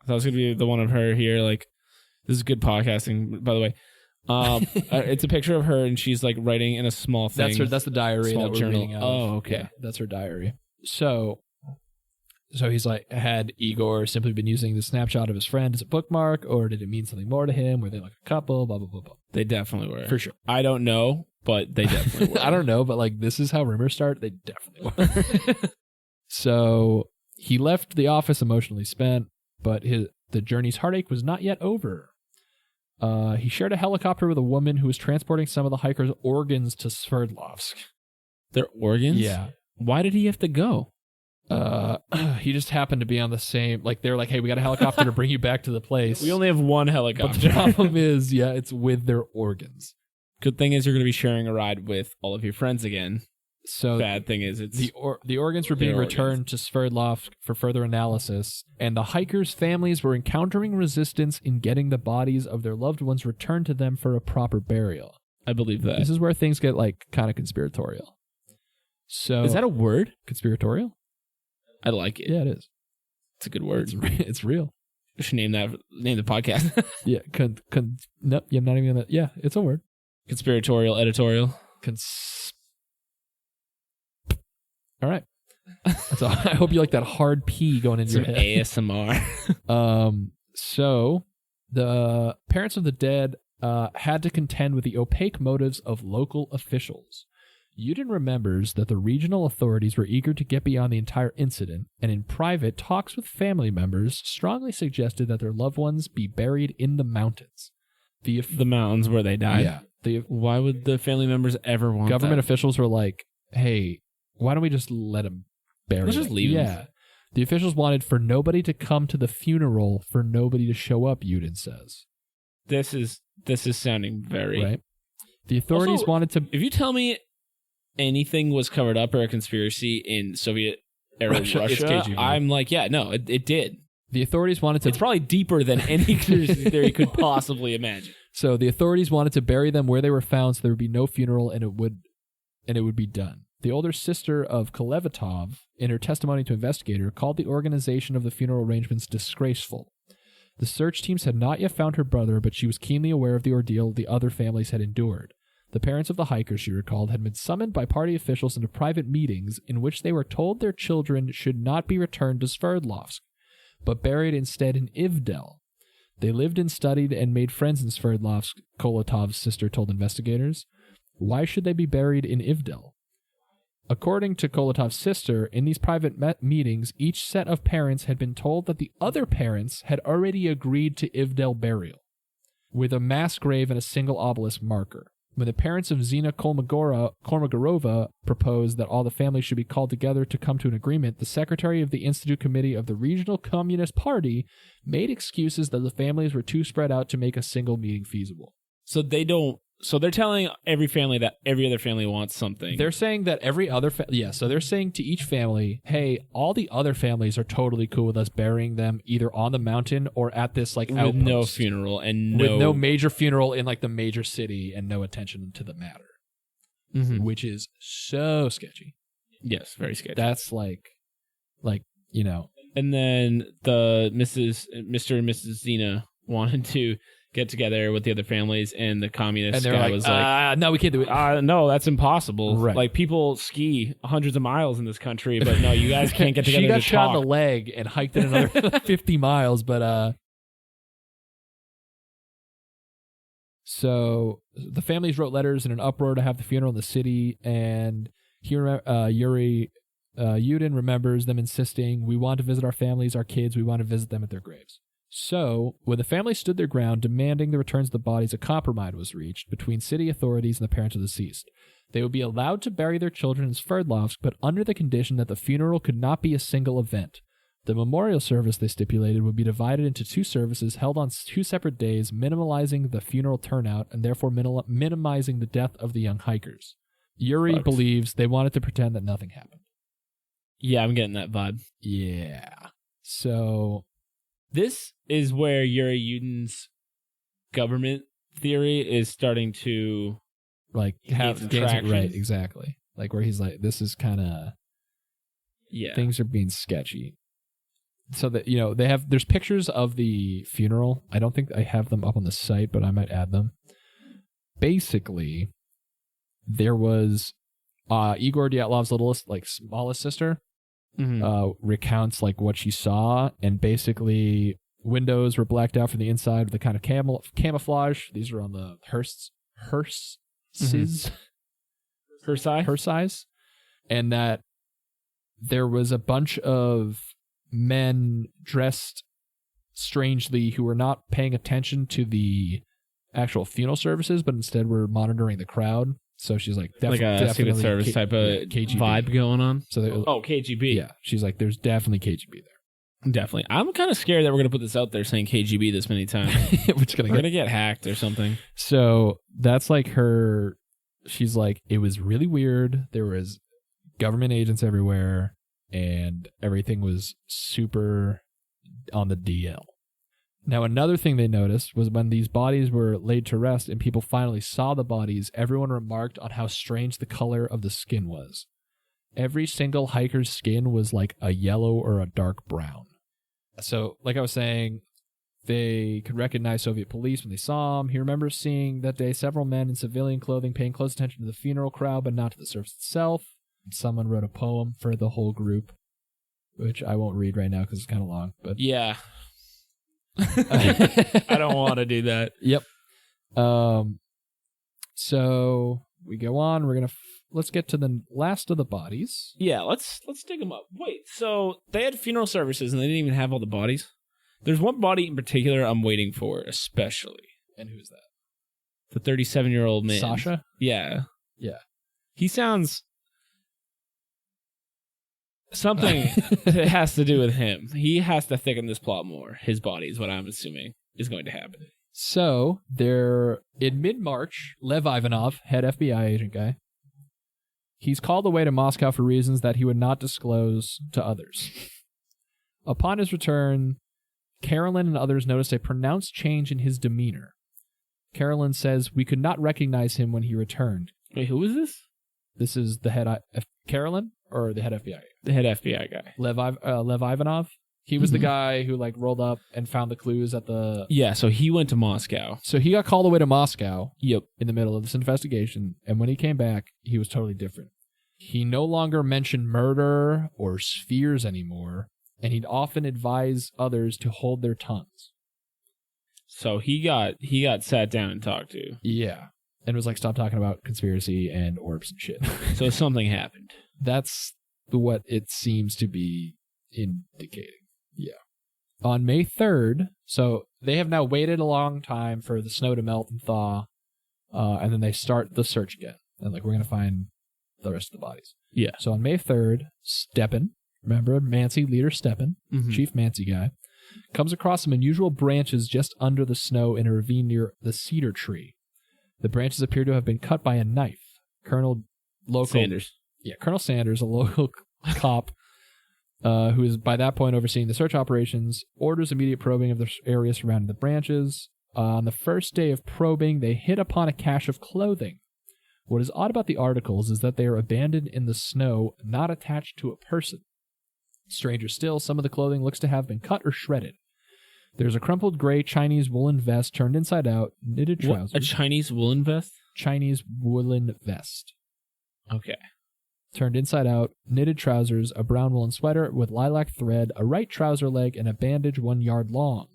I thought it was going to be the one of her here, like, this is good podcasting, by the way. It's a picture of her, and she's like writing in a small thing. That's the diary that we're journal. reading out. Oh, okay. Yeah, that's her diary. So he's like, had Igor simply been using the snapshot of his friend as a bookmark, or did it mean something more to him? Were they like a couple? Blah blah blah blah. They definitely were, for sure. I don't know, but they definitely were. I don't know, but like this is how rumors start. They definitely were. So he left the office emotionally spent, but the journey's heartache was not yet over. He shared a helicopter with a woman who was transporting some of the hikers' organs to Sverdlovsk. Their organs? Yeah. Why did he have to go? He just happened to be on the same, like they're like, hey, we got a helicopter to bring you back to the place. We only have one helicopter. But the problem is, yeah, it's with their organs. Good thing is you're going to be sharing a ride with all of your friends again. So bad thing is it's the organs were being returned to Sverdlovsk for further analysis, and the hikers' families were encountering resistance in getting the bodies of their loved ones returned to them for a proper burial. I believe that. This is where things get like kind of conspiratorial. So is that a word? Conspiratorial? I like it. Yeah, it is. It's a good word. It's real. We should name the podcast. Yeah. Nope. Yeah. Not even gonna. Yeah. It's a word. Conspiratorial editorial. All right. So I hope you like that hard P going into your head. ASMR. So the parents of the dead had to contend with the opaque motives of local officials. Yudin remembers that the regional authorities were eager to get beyond the entire incident, and in private talks with family members strongly suggested that their loved ones be buried in the mountains. The mountains where they died? Yeah. Why would the family members ever want government that? officials were like, hey, why don't we just let them bury Let's them? just leave them. Yeah. The officials wanted for nobody to come to the funeral, for nobody to show up, Yudin says. This is sounding very... Right. The authorities Also, wanted to... If you tell me anything was covered up or a conspiracy in Soviet-era Russia, it's KGB. I'm like, yeah, no, it did. The authorities wanted to... It's probably deeper than any conspiracy theory could possibly imagine. So the authorities wanted to bury them where they were found so there would be no funeral and it would be done. The older sister of Kolevatov, in her testimony to investigator, called the organization of the funeral arrangements disgraceful. The search teams had not yet found her brother, but she was keenly aware of the ordeal the other families had endured. The parents of the hikers, she recalled, had been summoned by party officials into private meetings in which they were told their children should not be returned to Sverdlovsk, but buried instead in Ivdel. They lived and studied and made friends in Sverdlovsk, Kolatov's sister told investigators. Why should they be buried in Ivdel? According to Kolatov's sister, in these private meetings, each set of parents had been told that the other parents had already agreed to Ivdel burial, with a mass grave and a single obelisk marker. When the parents of Zina Kolmogorova proposed that all the families should be called together to come to an agreement, the secretary of the Institute Committee of the Regional Communist Party made excuses that the families were too spread out to make a single meeting feasible. So they're telling every family that every other family wants something. They're saying that every other so they're saying to each family, hey, all the other families are totally cool with us burying them either on the mountain or at this like outpost. With no funeral and with no major funeral in like the major city and no attention to the matter, which is so sketchy. Yes, very sketchy. That's like you know. And then the Mr. and Mrs. Zena wanted to get together with the other families, and the communist guy was like, no, we can't do it. No, that's impossible. Right. Like, people ski hundreds of miles in this country, but no, you guys can't get together. She got to shot talk. in the leg and hiked it another 50 miles, but so the families wrote letters in an uproar to have the funeral in the city, and here Yuri Yudin remembers them insisting, we want to visit our families, our kids, we want to visit them at their graves. So, when the family stood their ground demanding the returns of the bodies, a compromise was reached between city authorities and the parents of the deceased. They would be allowed to bury their children in Sverdlovsk, but under the condition that the funeral could not be a single event. The memorial service, they stipulated, would be divided into two services held on 2 separate days, minimizing the funeral turnout and therefore minimizing the death of the young hikers. Yuri believes they wanted to pretend that nothing happened. Yeah, I'm getting that vibe. Yeah. So... this is where Yuri Yudin's government theory is starting to like have traction. Right, exactly. Like where he's like, this is kind of things are being sketchy. So that there's pictures of the funeral. I don't think I have them up on the site, but I might add them. Basically, there was Igor Dyatlov's smallest sister. Recounts like what she saw, and basically windows were blacked out from the inside with a kind of camouflage. These are on the her size, and that there was a bunch of men dressed strangely who were not paying attention to the actual funeral services, but instead were monitoring the crowd. So she's like, like a Secret Service type of KGB vibe going on. So KGB. Yeah, she's like, there's definitely KGB there. Definitely. I'm kind of scared that we're gonna put this out there saying KGB this many times. We're gonna get hacked or something. So that's like her. She's like, it was really weird. There was government agents everywhere, and everything was super on the DL. Now, another thing they noticed was when these bodies were laid to rest and people finally saw the bodies, everyone remarked on how strange the color of the skin was. Every single hiker's skin was like a yellow or a dark brown. So, like I was saying, they could recognize Soviet police when they saw him. He remembers seeing that day several men in civilian clothing paying close attention to the funeral crowd, but not to the service itself. Someone wrote a poem for the whole group, which I won't read right now because it's kind of long. But yeah. I don't want to do that. Yep. So we go on. We're gonna let's get to the last of the bodies. Yeah, let's dig them up. Wait, so they had funeral services and they didn't even have all the bodies? There's one body in particular I'm waiting for, especially. And who's that? The 37-year-old man. Sasha? Yeah. Yeah. He sounds something that has to do with him. He has to thicken this plot more. His body is what I'm assuming is going to happen. So, in mid-March, Lev Ivanov, head FBI agent guy, he's called away to Moscow for reasons that he would not disclose to others. Upon his return, Carolyn and others noticed a pronounced change in his demeanor. Carolyn says, "We could not recognize him when he returned." Wait, who is this? This is the head... Carolyn? Or the head FBI? The head FBI guy. Lev Ivanov? He was the guy who rolled up and found the clues at the... Yeah, so he went to Moscow. So he got called away to Moscow. Yep. In the middle of this investigation, and when he came back, he was totally different. He no longer mentioned murder or spheres anymore, and he'd often advise others to hold their tongues. So he got sat down and talked to. Yeah. And was like, stop talking about conspiracy and orbs and shit. So something happened. That's what it seems to be indicating. Yeah. On May 3rd, so they have now waited a long time for the snow to melt and thaw, and then they start the search again. And we're going to find the rest of the bodies. Yeah. So on May 3rd, Stepan, remember Mansi leader Stepan, Chief Mansi guy, comes across some unusual branches just under the snow in a ravine near the cedar tree. The branches appear to have been cut by a knife. Colonel Sanders, a local cop, who is by that point overseeing the search operations, orders immediate probing of the area surrounding the branches. On the first day of probing, they hit upon a cache of clothing. What is odd about the articles is that they are abandoned in the snow, not attached to a person. Stranger still, some of the clothing looks to have been cut or shredded. There's a crumpled gray Chinese woolen vest turned inside out, knitted trousers. What? A Chinese woolen vest? Chinese woolen vest. Okay. Turned inside out, knitted trousers, a brown woolen sweater with lilac thread, a right trouser leg, and a bandage 1 yard long.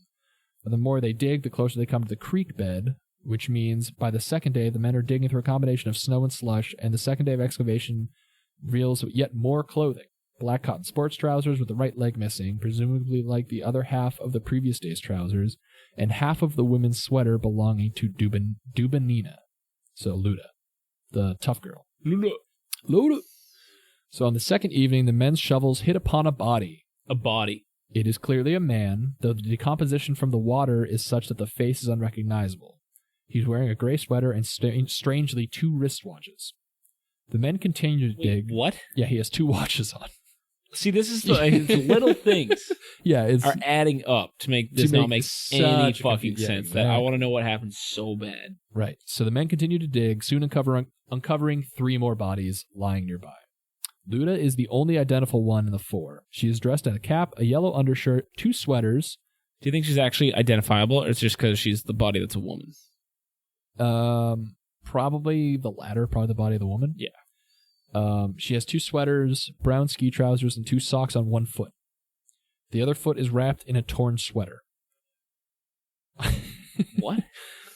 The more they dig, the closer they come to the creek bed, which means by the second day, the men are digging through a combination of snow and slush, and the second day of excavation reveals yet more clothing. Black cotton sports trousers with the right leg missing, presumably like the other half of the previous day's trousers, and half of the women's sweater belonging to Dubinina. So Luda, the tough girl. Luda. So on the second evening, the men's shovels hit upon a body. A body. It is clearly a man, though the decomposition from the water is such that the face is unrecognizable. He's wearing a gray sweater and strangely 2 wristwatches. The men continue to dig. What? Yeah, he has 2 watches on. See, this is the little things are adding up to make this not make any fucking sense. That I want to know what happened so bad. Right. So the men continue to dig, soon uncovering 3 more bodies lying nearby. Luda is the only identifiable one in the 4. She is dressed in a cap, a yellow undershirt, 2 sweaters. Do you think she's actually identifiable, or it's just because she's the body that's a woman? Probably the latter, probably the body of the woman. Yeah. She has 2 sweaters, brown ski trousers, and 2 socks on one foot. The other foot is wrapped in a torn sweater. What?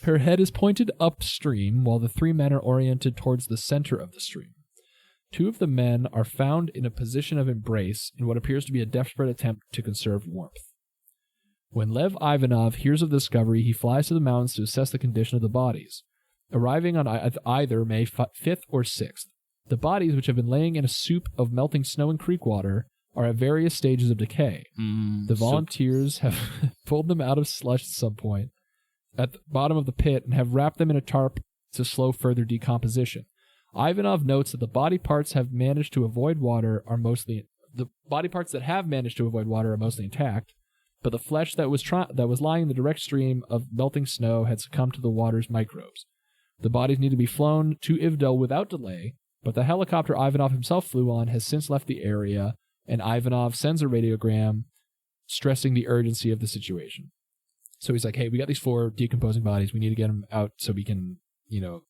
Her head is pointed upstream, while the 3 men are oriented towards the center of the stream. 2 of the men are found in a position of embrace in what appears to be a desperate attempt to conserve warmth. When Lev Ivanov hears of the discovery, he flies to the mountains to assess the condition of the bodies, arriving on either May 5th or 6th. The bodies, which have been laying in a soup of melting snow and creek water, are at various stages of decay. The volunteers have pulled them out of slush at some point at the bottom of the pit and have wrapped them in a tarp to slow further decomposition. Ivanov notes that the body parts that have managed to avoid water are mostly intact, but the flesh that was lying in the direct stream of melting snow had succumbed to the water's microbes. The bodies need to be flown to Ivdel without delay, but the helicopter Ivanov himself flew on has since left the area, and Ivanov sends a radiogram stressing the urgency of the situation. So he's like, hey, we got these 4 decomposing bodies. We need to get them out so we can,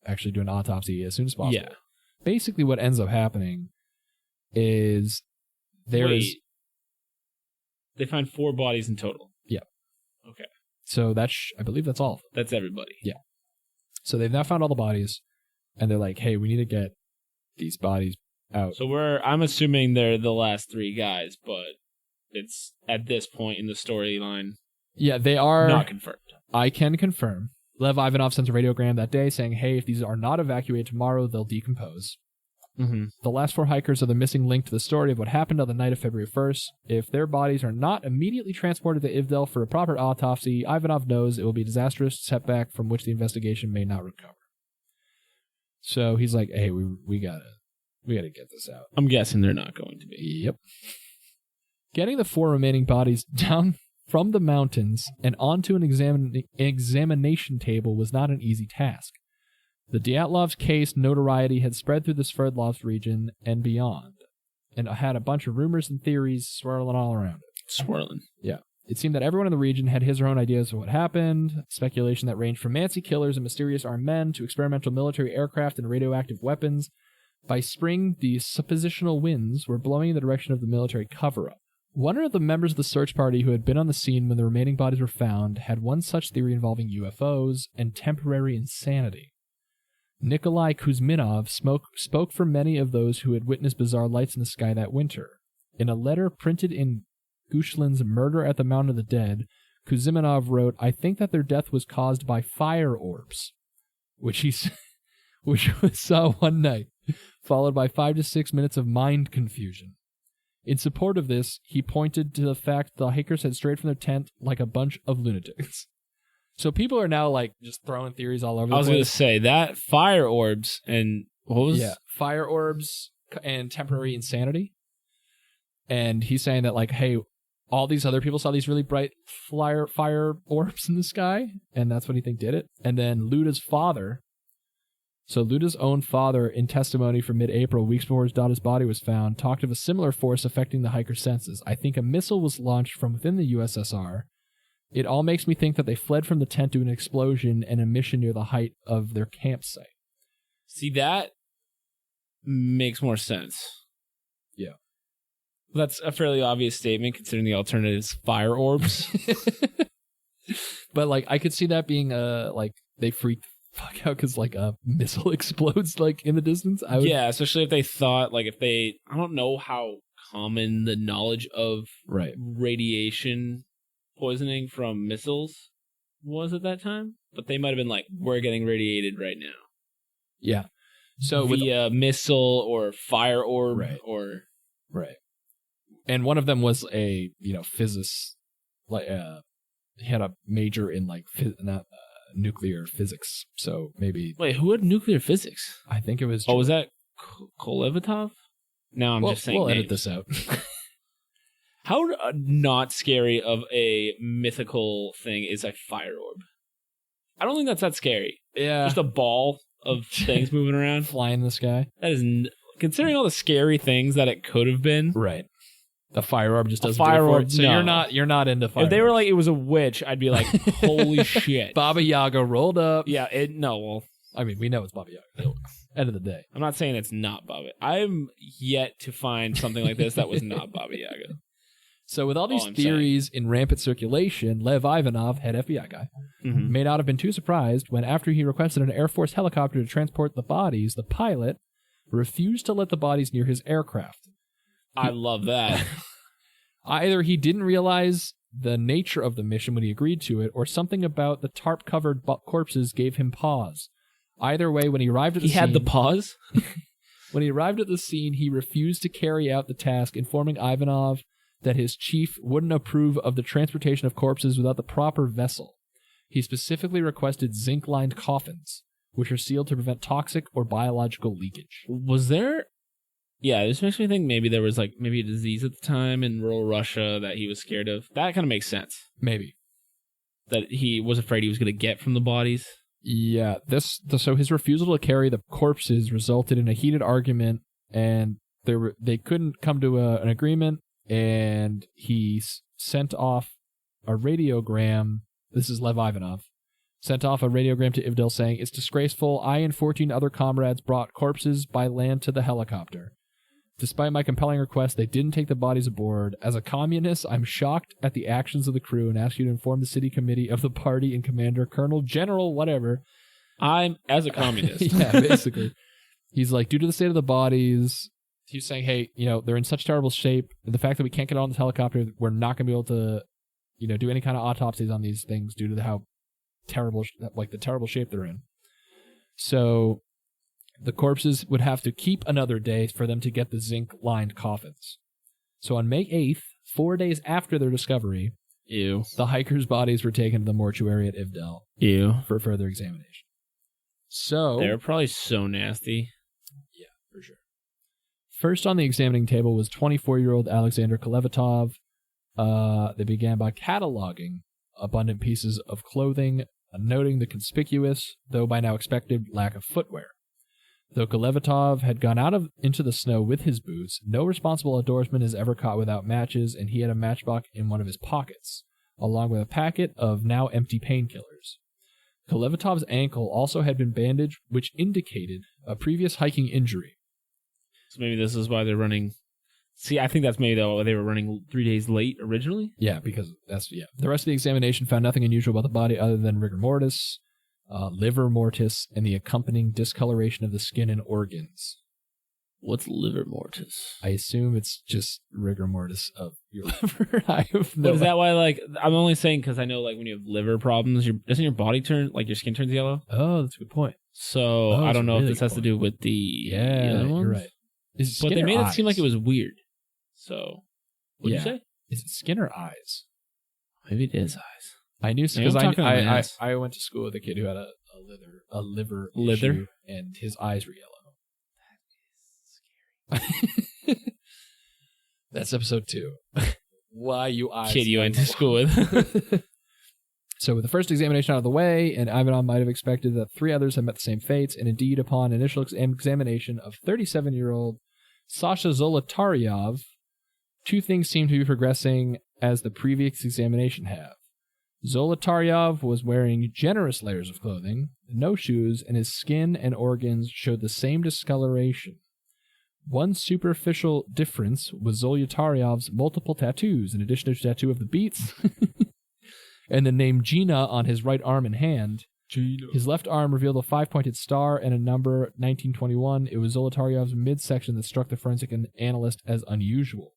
actually do an autopsy as soon as possible. Yeah. Basically, what ends up happening is they find 4 bodies in total. Yeah. Okay. So I believe that's all. That's everybody. Yeah. So they've now found all the bodies, and they're like, hey, we need to get these bodies out. So I'm assuming they're the last 3 guys, but it's at this point in the storyline. Yeah, they are not confirmed. I can confirm. Lev Ivanov sent a radiogram that day saying, hey, if these are not evacuated tomorrow, they'll decompose. Mm-hmm. The last 4 hikers are the missing link to the story of what happened on the night of February 1st. If their bodies are not immediately transported to Ivdel for a proper autopsy, Ivanov knows it will be a disastrous setback from which the investigation may not recover. So he's like, hey, we gotta get this out. I'm guessing they're not going to be. Yep. Getting the 4 remaining bodies down from the mountains and onto an examination table was not an easy task. The Dyatlov's case notoriety had spread through the Sverdlovsk region and beyond, and had a bunch of rumors and theories swirling all around it. Swirling. Yeah. It seemed that everyone in the region had his or her own ideas of what happened, speculation that ranged from Nancy killers and mysterious armed men to experimental military aircraft and radioactive weapons. By spring, the suppositional winds were blowing in the direction of the military cover-up. One of the members of the search party who had been on the scene when the remaining bodies were found had one such theory involving UFOs and temporary insanity. Nikolai Kuzminov spoke for many of those who had witnessed bizarre lights in the sky that winter. In a letter printed in Gushlin's Murder at the Mountain of the Dead, Kuzminov wrote, I think that their death was caused by fire orbs, which was saw one night, followed by 5 to 6 minutes of mind confusion. In support of this, he pointed to the fact the hikers had strayed from their tent like a bunch of lunatics. So people are now like just throwing theories all over the place. I was going to say that fire orbs and what was fire orbs and temporary insanity. And he's saying that like, hey, all these other people saw these really bright fire orbs in the sky, and that's what he think did it. And then Luda's father, so Luda's own father, in testimony from mid-April, weeks before his daughter's body was found, talked of a similar force affecting the hiker's senses. I think a missile was launched from within the USSR. It all makes me think that they fled from the tent to an explosion and a mission near the height of their campsite. See, that makes more sense. Yeah. That's a fairly obvious statement considering the alternative is fire orbs. But like, I could see that being like they freaked the fuck out because like a missile explodes like in the distance. Yeah, especially if they thought like I don't know how common the knowledge of radiation poisoning from missiles was at that time, but they might have been like, we're getting radiated right now. Yeah. So via missile or fire orb or and one of them was a physicist, like he had a major in like nuclear physics. So maybe who had nuclear physics? I think it was. Was that Kolevatov? Now I'm just saying. We'll names. edit this out. How not scary of a mythical thing is a fire orb? I don't think that's that scary. Yeah, just a ball of things moving around, flying in the sky. That is considering all the scary things that it could have been. Right. The fire orb just doesn't fire do it for orb. it. So No. you're not into fire. If they were like it was a witch, I'd be like, holy shit. Baba Yaga rolled up. Yeah. Well, I mean, we know it's Baba Yaga. End of the day. I'm not saying it's not Baba. I'm yet to find something like this that was not Baba Yaga. So with all these theories in rampant circulation, Lev Ivanov, head FBI guy, may not have been too surprised when, after he requested an Air Force helicopter to transport the bodies, the pilot refused to let the bodies near his aircraft. I love that. Either he didn't realize the nature of the mission when he agreed to it, or something about the tarp-covered corpses gave him pause. Either way, when he arrived at the scene... He had the pause? When he arrived at the scene, he refused to carry out the task, informing Ivanov that his chief wouldn't approve of the transportation of corpses without the proper vessel. He specifically requested zinc-lined coffins, which are sealed to prevent toxic or biological leakage. Was there... Yeah, this makes me think maybe there was maybe a disease at the time in rural Russia that he was scared of. That kind of makes sense. Maybe. That he was afraid he was going to get from the bodies. Yeah, so his refusal to carry the corpses resulted in a heated argument, and they couldn't come to an agreement, and he sent off a radiogram. This is Lev Ivanov. Sent off a radiogram to Ivdel saying, "It's disgraceful. I and 14 other comrades brought corpses by land to the helicopter. Despite my compelling request, they didn't take the bodies aboard. As a communist, I'm shocked at the actions of the crew and ask you to inform the city committee of the party and commander, colonel, general, whatever." I'm as a communist. Yeah, basically. He's like, due to the state of the bodies, he's saying, hey, they're in such terrible shape. The fact that we can't get on this helicopter, we're not going to be able to, do any kind of autopsies on these things due to how terrible, the terrible shape they're in. So the corpses would have to keep another day for them to get the zinc-lined coffins. So on May 8th, 4 days after their discovery, Ew. the hikers' bodies were taken to the mortuary at Ivdel for further examination. So they're probably so nasty. Yeah, for sure. First on the examining table was 24-year-old Alexander Kolevatov. They began by cataloging abundant pieces of clothing, noting the conspicuous, though by now expected, lack of footwear. Though Kolevatov had gone out into the snow with his boots, no responsible outdoorsman is ever caught without matches, and he had a matchbox in one of his pockets, along with a packet of now empty painkillers. Kolevatov's ankle also had been bandaged, which indicated a previous hiking injury. So maybe this is why they're running. See, I think that's maybe why they were running 3 days late originally. Yeah, because the rest of the examination found nothing unusual about the body other than rigor mortis, liver mortis, and the accompanying discoloration of the skin and organs. What's liver mortis? I assume it's just rigor mortis of your liver. I have no. But is that why? I'm only saying because I know, when you have liver problems, doesn't your body turn your skin turns yellow? Oh, that's a good point. So I don't know if this has to do with the other ones. You're right. But they made it seem like it was weird. So what'd you say? Is it skin or eyes? Maybe it is eyes. I knew because I went to school with a kid who had a liver issue, and his eyes were yellow. That's episode 2. Why you eyes? Kid you went to school with. So with the first examination out of the way, and Ivanov might have expected that 3 others had met the same fates, and indeed upon initial examination of 37-year-old Sasha Zolotaryov, 2 things seem to be progressing as the previous examination have. Zolotaryov was wearing generous layers of clothing, no shoes, and his skin and organs showed the same discoloration. One superficial difference was Zolotaryov's multiple tattoos, in addition to a tattoo of the beats and the name Gina on his right arm and hand. Gina. His left arm revealed a 5-pointed star and a number 1921. It was Zolotaryov's midsection that struck the forensic analyst as unusual.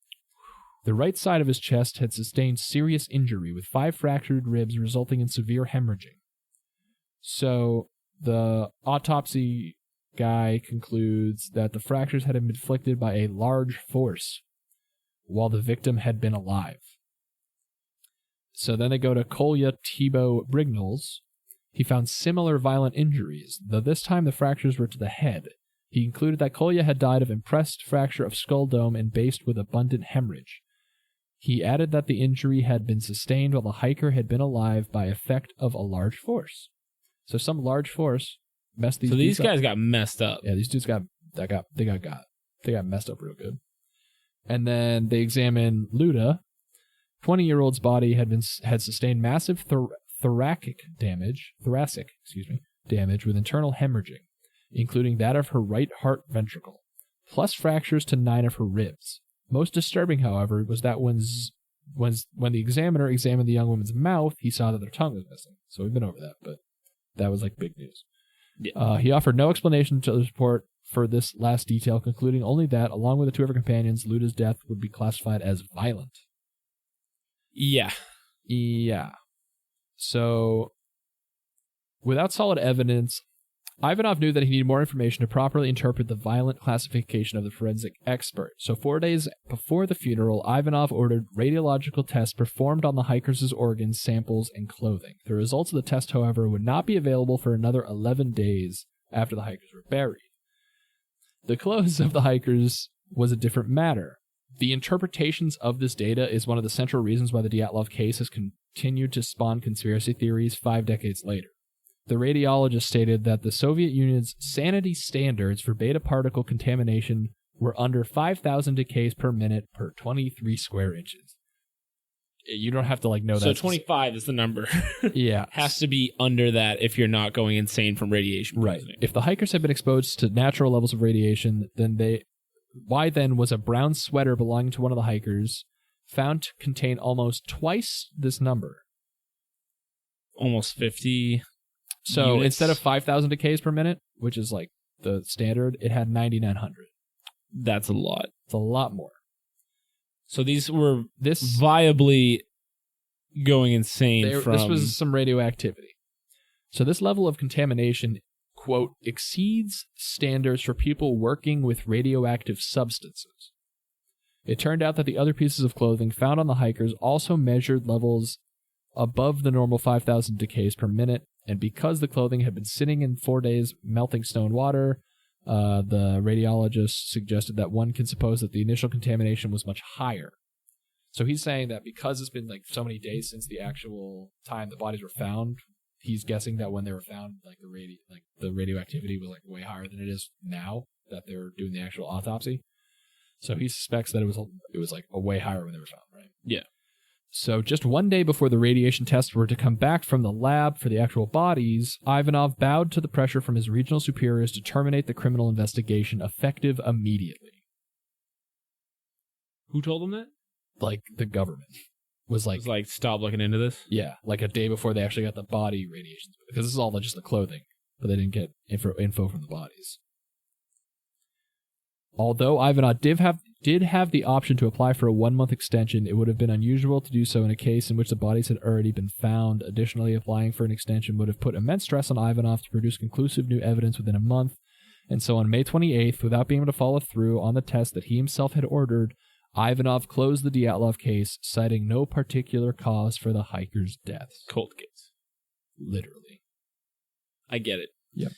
The right side of his chest had sustained serious injury, with 5 fractured ribs resulting in severe hemorrhaging. So the autopsy guy concludes that the fractures had been inflicted by a large force while the victim had been alive. So then they go to Kolya Thibaut Brignol's. He found similar violent injuries, though this time the fractures were to the head. He concluded that Kolya had died of impressed fracture of skull dome and based with abundant hemorrhage. He added that the injury had been sustained while the hiker had been alive by effect of a large force. So some large force messed these. So these guys got messed up. Yeah, these dudes got messed up real good. And then they examined Luda. 20-year-old's body had sustained massive thoracic damage with internal hemorrhaging, including that of her right heart ventricle, plus fractures to 9 of her ribs. Most disturbing, however, was that when the examiner examined the young woman's mouth, he saw that her tongue was missing. So we've been over that, but that was big news. Yeah. He offered no explanation to the report for this last detail, concluding only that, along with the 2 of her companions, Luda's death would be classified as violent. Yeah. So, without solid evidence, Ivanov knew that he needed more information to properly interpret the violent classification of the forensic expert. So 4 days before the funeral, Ivanov ordered radiological tests performed on the hikers' organs, samples, and clothing. The results of the test, however, would not be available for another 11 days after the hikers were buried. The clothes of the hikers was a different matter. The interpretations of this data is one of the central reasons why the Dyatlov case has continued to spawn conspiracy theories 5 decades later. The radiologist stated that the Soviet Union's sanity standards for beta particle contamination were under 5,000 decays per minute per 23 square inches. You don't have to know that. So 25 is the number. Yeah. Has to be under that if you're not going insane from radiation poisoning. Right. If the hikers had been exposed to natural levels of radiation, why then was a brown sweater belonging to one of the hikers found to contain almost twice this number? Almost 50. So units. instead of 5,000 decays per minute, which is the standard, it had 9,900. That's a lot. It's a lot more. So these were viably going insane This was some radioactivity. So this level of contamination, quote, exceeds standards for people working with radioactive substances. It turned out that the other pieces of clothing found on the hikers also measured levels above the normal 5,000 decays per minute, and because the clothing had been sitting in 4 days melting stone water, the radiologist suggested that one can suppose that the initial contamination was much higher. So he's saying that because it's been so many days since the actual time the bodies were found, he's guessing that when they were found, the radioactivity was way higher than it is now that they're doing the actual autopsy. So he suspects that it was a way higher when they were found, right? Yeah. So just 1 day before the radiation tests were to come back from the lab for the actual bodies, Ivanov bowed to the pressure from his regional superiors to terminate the criminal investigation effective immediately. Who told him that? The government was stop looking into this? Yeah, a day before they actually got the body radiations. Because this is all just the clothing, but they didn't get info from the bodies. Although Ivanov did have the option to apply for a 1-month extension, it would have been unusual to do so in a case in which the bodies had already been found. Additionally, applying for an extension would have put immense stress on Ivanov to produce conclusive new evidence within a month. And so on May 28th, without being able to follow through on the test that he himself had ordered, Ivanov closed the Dyatlov case, citing no particular cause for the hikers' deaths. Cold case. Literally. I get it. Yep.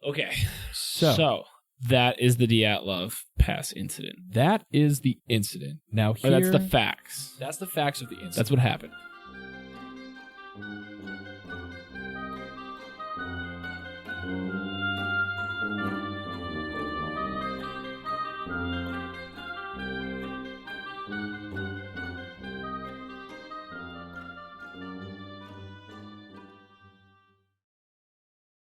Okay. So that is the Dyatlov Pass incident. That is the incident. Now here... that's the facts. That's the facts of the incident. That's what happened.